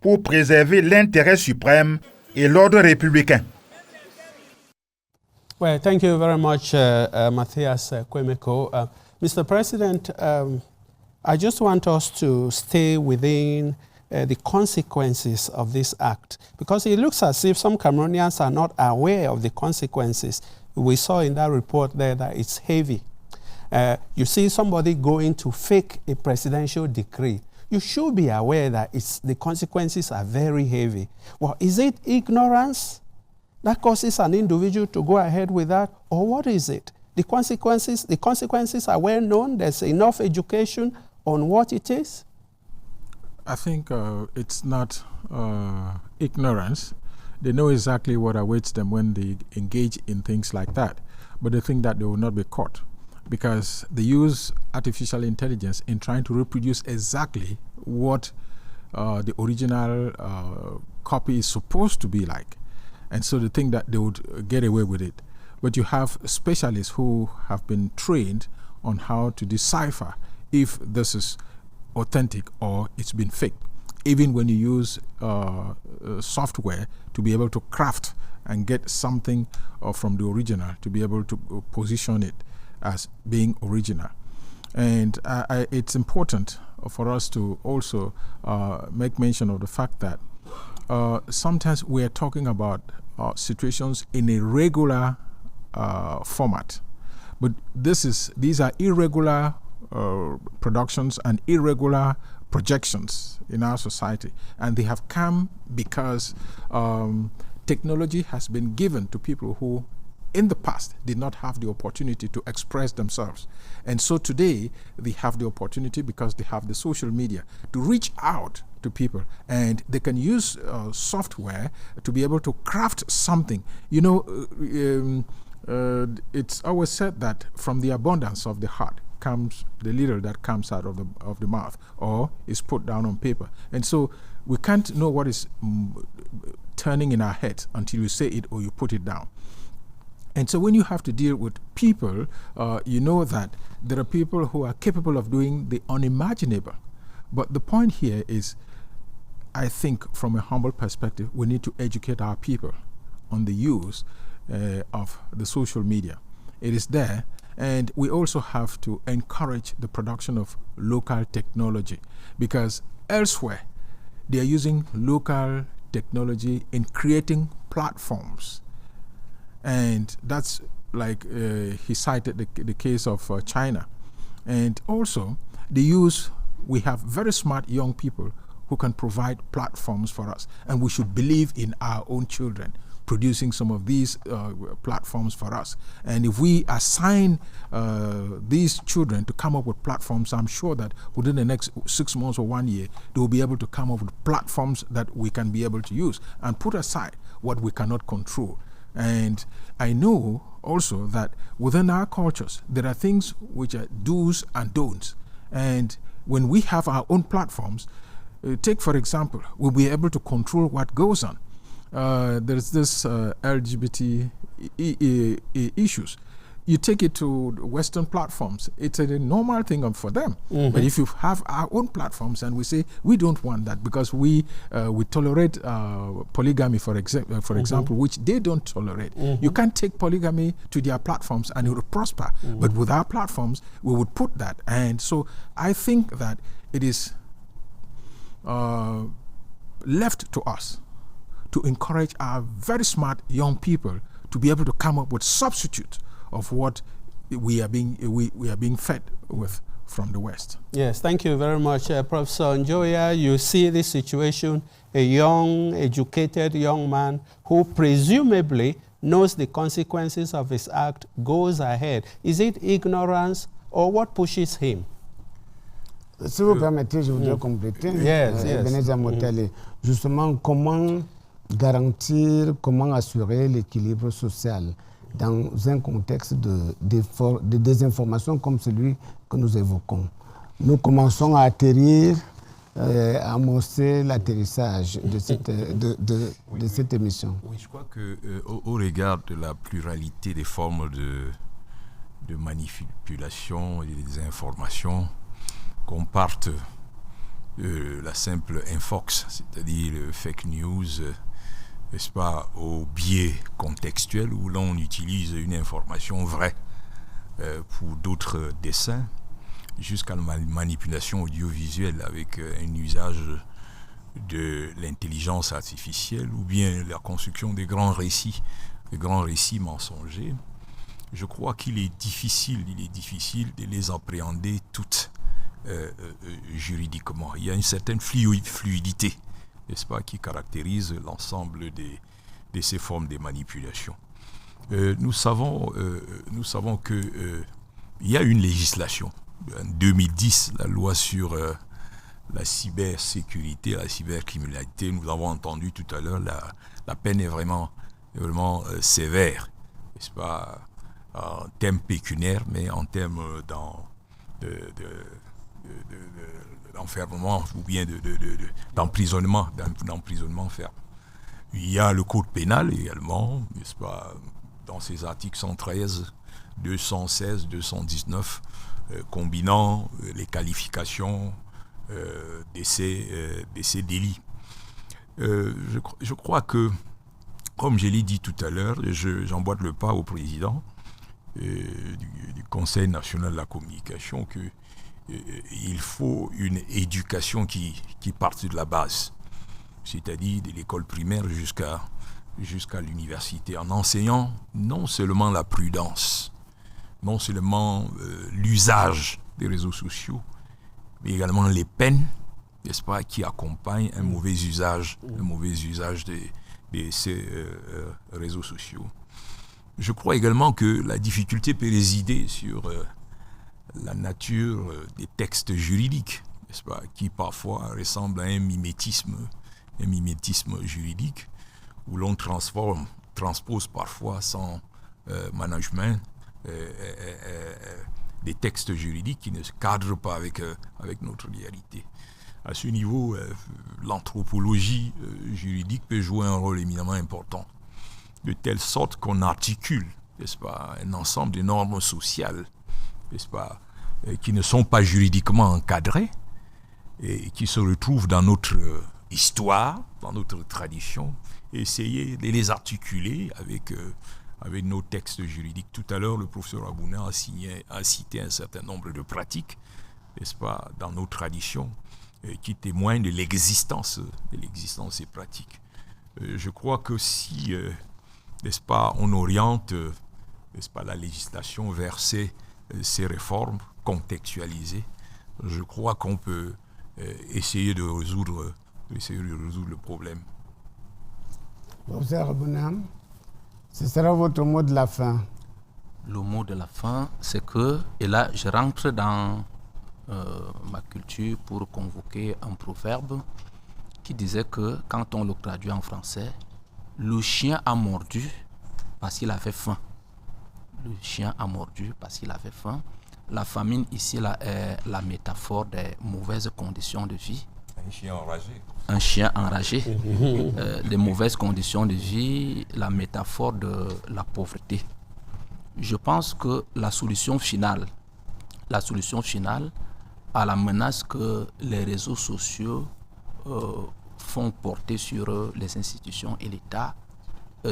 pour préserver l'intérêt suprême et l'ordre républicain. Well, thank you very much, Mathias Kwemeko. Mr. President, I just want us to stay within the consequences of this act, because it looks as if some Cameroonians are not aware of the consequences. We saw in that report there that it's heavy. You see somebody going to fake a presidential decree. You should be aware that the consequences are very heavy. Well, is it ignorance that causes an individual to go ahead with that, or what is it? The consequences are well known. There's enough education on what it is. I think it's not ignorance. They know exactly what awaits them when they engage in things like that, but they think that they will not be caught because they use artificial intelligence in trying to reproduce exactly what the original copy is supposed to be like. And so they think that they would get away with it. But you have specialists who have been trained on how to decipher if this is authentic or it's been faked, even when you use software to be able to craft and get something from the original to be able to position it as being original. And it's important for us to also make mention of the fact that sometimes we are talking about situations in a regular format, but these are irregular productions and irregular projections in our society, and they have come because technology has been given to people who in the past did not have the opportunity to express themselves. And so today they have the opportunity, because they have the social media, to reach out to people, and they can use software to be able to craft something. You know, it's always said that from the abundance of the heart comes the little that comes out of the mouth, or is put down on paper. And so we can't know what is turning in our heads until you say it or you put it down. And so when you have to deal with people, you know that there are people who are capable of doing the unimaginable. But the point here is, I think from a humble perspective, we need to educate our people on the use of the social media. It is there, and we also have to encourage the production of local technology, because elsewhere they are using local technology in creating platforms. And that's like he cited the case of China. And also we have very smart young people who can provide platforms for us. And we should believe in our own children producing some of these platforms for us. And if we assign these children to come up with platforms, I'm sure that within the next 6 months or 1 year, they will be able to come up with platforms that we can be able to use, and put aside what we cannot control. And I know also that within our cultures, there are things which are do's and don'ts. And when we have our own platforms, take for example, we'll be able to control what goes on. There's this LGBT issues. You take it to Western platforms, it's a normal thing for them. Mm-hmm. But if you have our own platforms and we say we don't want that because we tolerate polygamy, for example, which they don't tolerate. Mm-hmm. You can't take polygamy to their platforms and it will prosper. Mm-hmm. But with our platforms, we would put that. And so I think that it is left to us to encourage our very smart young people to be able to come up with substitutes of what we are being fed with from the West. Yes, thank you very much, Professor Njoya. You see this situation, a young, educated young man who presumably knows the consequences of his act goes ahead. Is it ignorance or what pushes him? Si vous permettez, je voudrais compléter. Ebenezer Motale. Justement, comment garantir, comment assurer l'équilibre social dans un contexte de désinformation comme celui que nous évoquons. Nous commençons à atterrir, à amorcer l'atterrissage de cette émission. Oui, je crois qu'au regard de la pluralité des formes de manipulation et de désinformation, qu'on parte de la simple infox, c'est-à-dire le fake news, n'est-ce pas, au biais contextuel où l'on utilise une information vraie pour d'autres desseins, jusqu'à la manipulation audiovisuelle avec un usage de l'intelligence artificielle ou bien la construction des grands récits mensongers. je crois qu'il est difficile de les appréhender toutes juridiquement. Il y a une certaine fluidité, n'est-ce pas, qui caractérise l'ensemble de ces formes de manipulation. Nous savons que il y a une législation. En 2010, la loi sur la cybersécurité, la cybercriminalité, nous avons entendu tout à l'heure, la peine est vraiment sévère, n'est-ce pas, en termes pécuniaires, mais en termes d'enfermement ou bien d'emprisonnement ferme. Il y a le code pénal également, n'est-ce pas, dans ses articles 113, 216, 219, combinant les qualifications de ces délits. Je crois que, comme je l'ai dit tout à l'heure, j'emboîte le pas au président du Conseil national de la communication qu'il faut une éducation qui parte de la base, c'est-à-dire de l'école primaire jusqu'à l'université, en enseignant non seulement la prudence, non seulement l'usage des réseaux sociaux, mais également les peines, n'est-ce pas, qui accompagnent un mauvais usage de ces réseaux sociaux. Je crois également que la difficulté peut résider sur la nature des textes juridiques, n'est-ce pas, qui parfois ressemblent à un mimétisme juridique, où l'on transpose parfois sans management des textes juridiques qui ne se cadrent pas avec notre réalité. À ce niveau, l'anthropologie juridique peut jouer un rôle éminemment important, de telle sorte qu'on articule, n'est-ce pas, un ensemble de normes sociales, n'est-ce pas, qui ne sont pas juridiquement encadrées et qui se retrouvent dans notre histoire, dans notre tradition, et essayer de les articuler avec nos textes juridiques. Tout à l'heure, le professeur Abouna a cité un certain nombre de pratiques, n'est-ce pas, dans nos traditions, qui témoignent de l'existence de ces pratiques. Je crois que si, n'est-ce pas, on oriente, n'est-ce pas, la législation vers ces réformes contextualisées, je crois qu'on peut essayer de résoudre le problème. Professeur Abouna, ce sera votre mot de la fin. Le mot de la fin, c'est que, et là je rentre dans ma culture pour convoquer un proverbe qui disait que quand on le traduit en français, le chien a mordu parce qu'il avait faim. Le chien a mordu parce qu'il avait faim. La famine ici là, est la métaphore des mauvaises conditions de vie. Un chien enragé. Un chien enragé. Les mauvaises conditions de vie, la métaphore de la pauvreté. Je pense que la solution finale à la menace que les réseaux sociaux font porter sur les institutions et l'État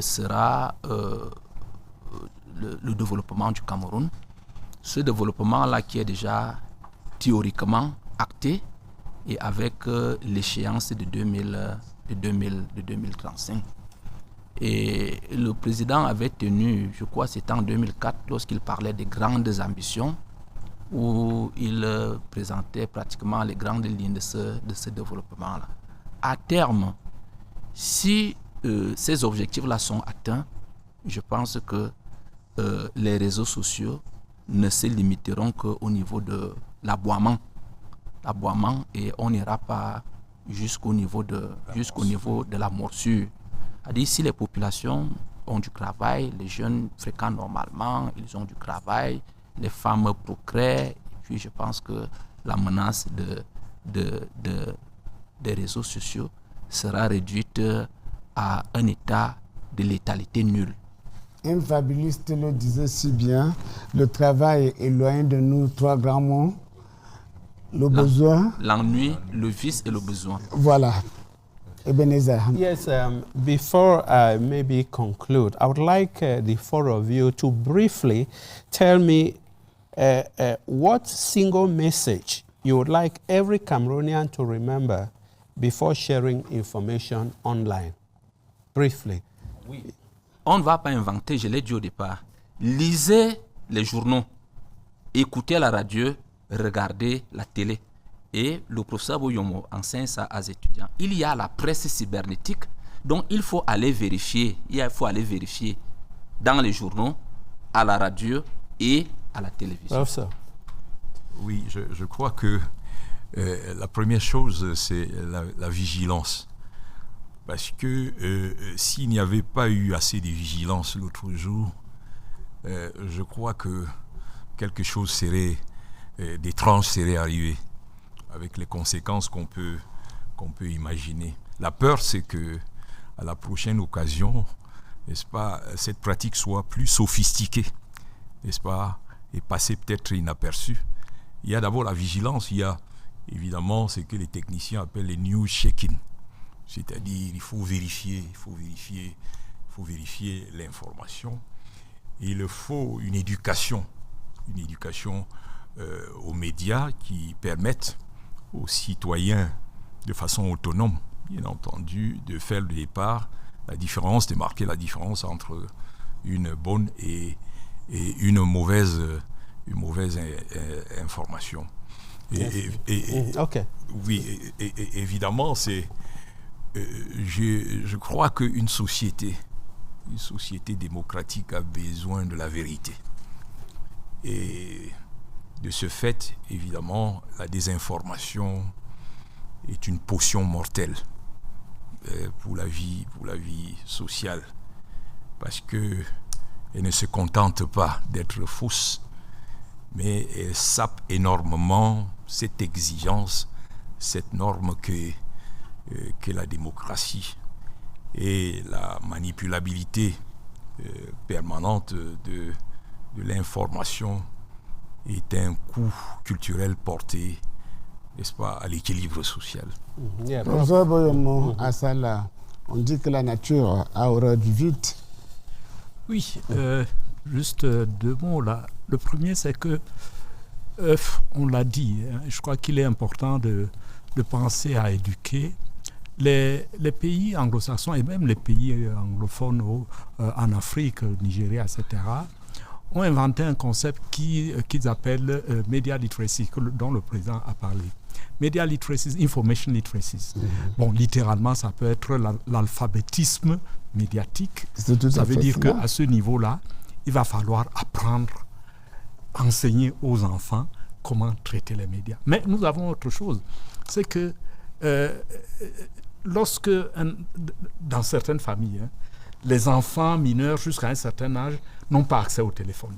sera le développement du Cameroun. Ce développement-là qui est déjà théoriquement acté et avec l'échéance de 2035. Et le président avait tenu, je crois c'était en 2004, lorsqu'il parlait des grandes ambitions, où il présentait pratiquement les grandes lignes de ce développement-là. À terme, si ces objectifs-là sont atteints, je pense que les réseaux sociaux ne se limiteront qu'au niveau de l'aboiement, et on n'ira pas jusqu'au niveau de la morsure. C'est-à-dire, si les populations ont du travail, les jeunes fréquentent normalement, ils ont du travail, les femmes procréent, et puis je pense que la menace des réseaux sociaux sera réduite à un état de létalité nulle. Un fabuliste le disait si bien, le travail est loin de nous, trois grands mots, le besoin, l'ennui, le vice et le besoin. Voilà. Ebenezer. Yes, before I maybe conclude, I would like the four of you to briefly tell me what single message you would like every Cameroonian to remember before sharing information online. Briefly. Oui. On ne va pas inventer, je l'ai dit au départ, lisez les journaux, écoutez la radio, regardez la télé. Et le professeur Boyomo enseigne ça aux étudiants. Il y a la presse cybernétique, donc il faut aller vérifier. Il faut aller vérifier dans les journaux, à la radio et à la télévision. Oui, je crois que la première chose, c'est la vigilance. Parce que s'il n'y avait pas eu assez de vigilance l'autre jour, je crois que quelque chose serait, d'étrange serait arrivé, avec les conséquences qu'on peut imaginer. La peur, c'est que à la prochaine occasion, n'est-ce pas, cette pratique soit plus sophistiquée, n'est-ce pas, et passer peut-être inaperçue. Il y a d'abord la vigilance, il y a évidemment ce que les techniciens appellent les news checking, c'est-à-dire il faut vérifier l'information. Il faut une éducation aux médias qui permettent aux citoyens, de façon autonome, bien entendu, de faire le départ, de marquer la différence entre une bonne et une mauvaise information. Oui, évidemment, je crois qu'une société démocratique a besoin de la vérité. Et de ce fait, évidemment, la désinformation est une potion mortelle pour la vie sociale, parce que elle ne se contente pas d'être fausse, mais elle sape énormément cette exigence, cette norme que la démocratie et la manipulabilité permanente de l'information est un coup culturel porté, n'est-ce pas, à l'équilibre social. Professeur Boyomo Asala, on dit que la nature a horreur du vide. Oui, juste deux mots là. Le premier, c'est que, on l'a dit, je crois qu'il est important de penser à éduquer. Les pays anglo-saxons et même les pays anglophones en Afrique, Nigeria, etc., ont inventé un concept qu'ils appellent media literacy, dont le président a parlé. Media literacy, information literacy. Bon, littéralement, ça peut être l'alphabétisme médiatique. Ça veut dire qu'à ce niveau-là, il va falloir apprendre, enseigner aux enfants comment traiter les médias. Mais nous avons autre chose. C'est que lorsque, dans certaines familles, les enfants mineurs jusqu'à un certain âge n'ont pas accès au téléphone.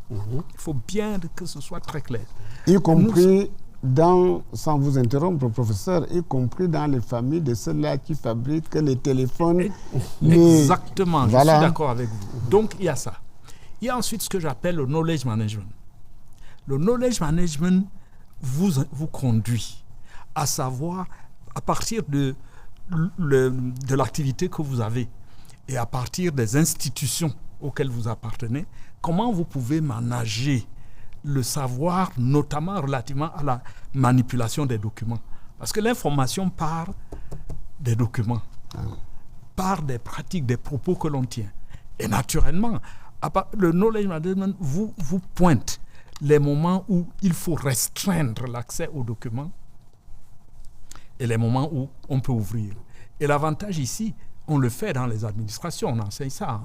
Il faut bien que ce soit très clair. Y compris sans vous interrompre, professeur, y compris dans les familles de ceux-là qui fabriquent les téléphones. Exactement, je suis d'accord avec vous. Donc, il y a ça. Il y a ensuite ce que j'appelle le knowledge management. Le knowledge management vous conduit à savoir, à partir de l'activité que vous avez et à partir des institutions auxquelles vous appartenez, comment vous pouvez manager le savoir, notamment relativement à la manipulation des documents. Parce que l'information part des documents, part des pratiques, des propos que l'on tient. Et naturellement, le knowledge management vous pointe les moments où il faut restreindre l'accès aux documents et les moments où on peut ouvrir. Et l'avantage ici, on le fait dans les administrations, on enseigne ça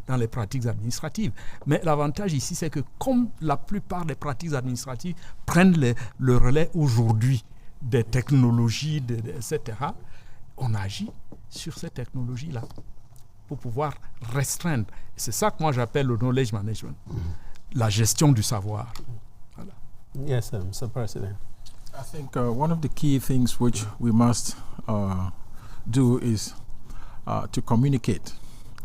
dans les pratiques administratives. Mais l'avantage ici, c'est que comme la plupart des pratiques administratives prennent le relais aujourd'hui des technologies, etc., on agit sur ces technologies-là pour pouvoir restreindre. C'est ça que moi j'appelle le knowledge management, la gestion du savoir. Voilà. Yes, Mr. President. I think one of the key things which we must do is to communicate.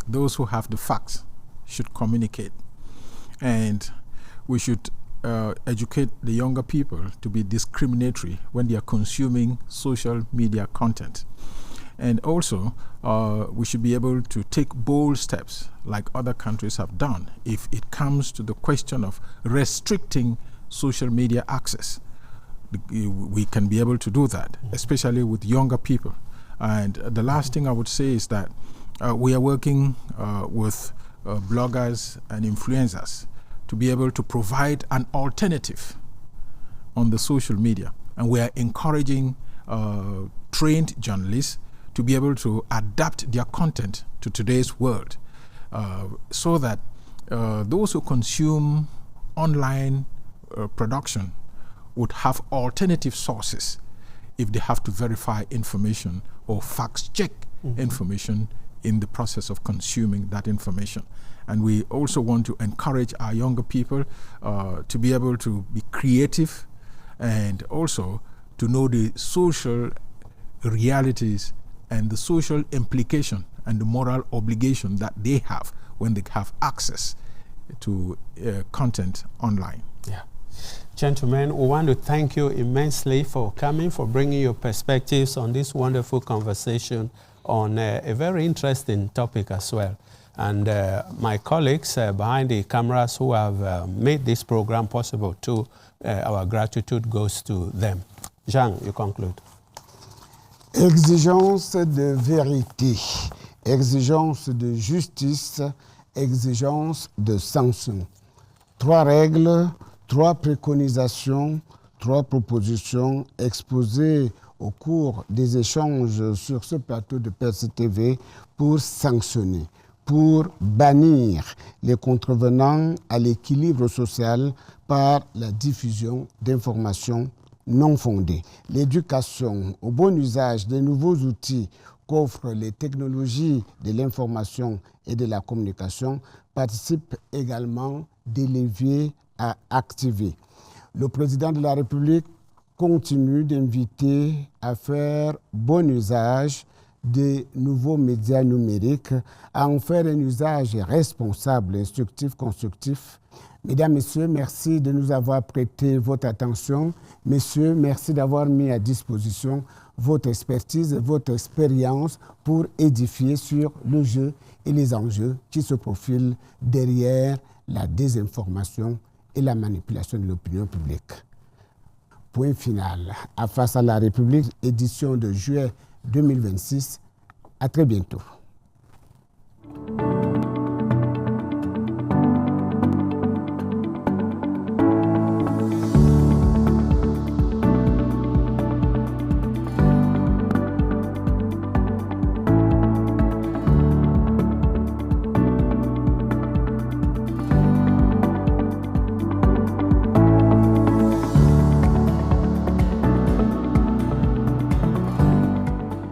Those who have the facts should communicate. And we should educate the younger people to be discriminatory when they are consuming social media content. And also, we should be able to take bold steps like other countries have done if it comes to the question of restricting social media access. We can be able to do that, especially with younger people. And the last thing I would say is that we are working with bloggers and influencers to be able to provide an alternative on the social media. And we are encouraging trained journalists to be able to adapt their content to today's world so that those who consume online production would have alternative sources if they have to verify information or fact-check information in the process of consuming that information. And we also want to encourage our younger people to be able to be creative and also to know the social realities and the social implication and the moral obligation that they have when they have access to content online. Yeah. Gentlemen, we want to thank you immensely for coming, for bringing your perspectives on this wonderful conversation on a very interesting topic as well. And my colleagues behind the cameras who have made this program possible too, our gratitude goes to them. Jean, you conclude. Exigence de vérité, exigence de justice, exigence de sanction. 3 règles, 3 préconisations, 3 propositions exposées au cours des échanges sur ce plateau de PRC-TV pour sanctionner, pour bannir les contrevenants à l'équilibre social par la diffusion d'informations non fondées. L'éducation au bon usage des nouveaux outils qu'offrent les technologies de l'information et de la communication participe également des leviers à activer. Le président de la République continue d'inviter à faire bon usage des nouveaux médias numériques, à en faire un usage responsable, instructif, constructif. Mesdames, Messieurs, merci de nous avoir prêté votre attention. Messieurs, merci d'avoir mis à disposition votre expertise et votre expérience pour édifier sur le jeu et les enjeux qui se profilent derrière la désinformation et la manipulation de l'opinion publique. Point final. À Face à la République, édition de juillet 2026. À très bientôt.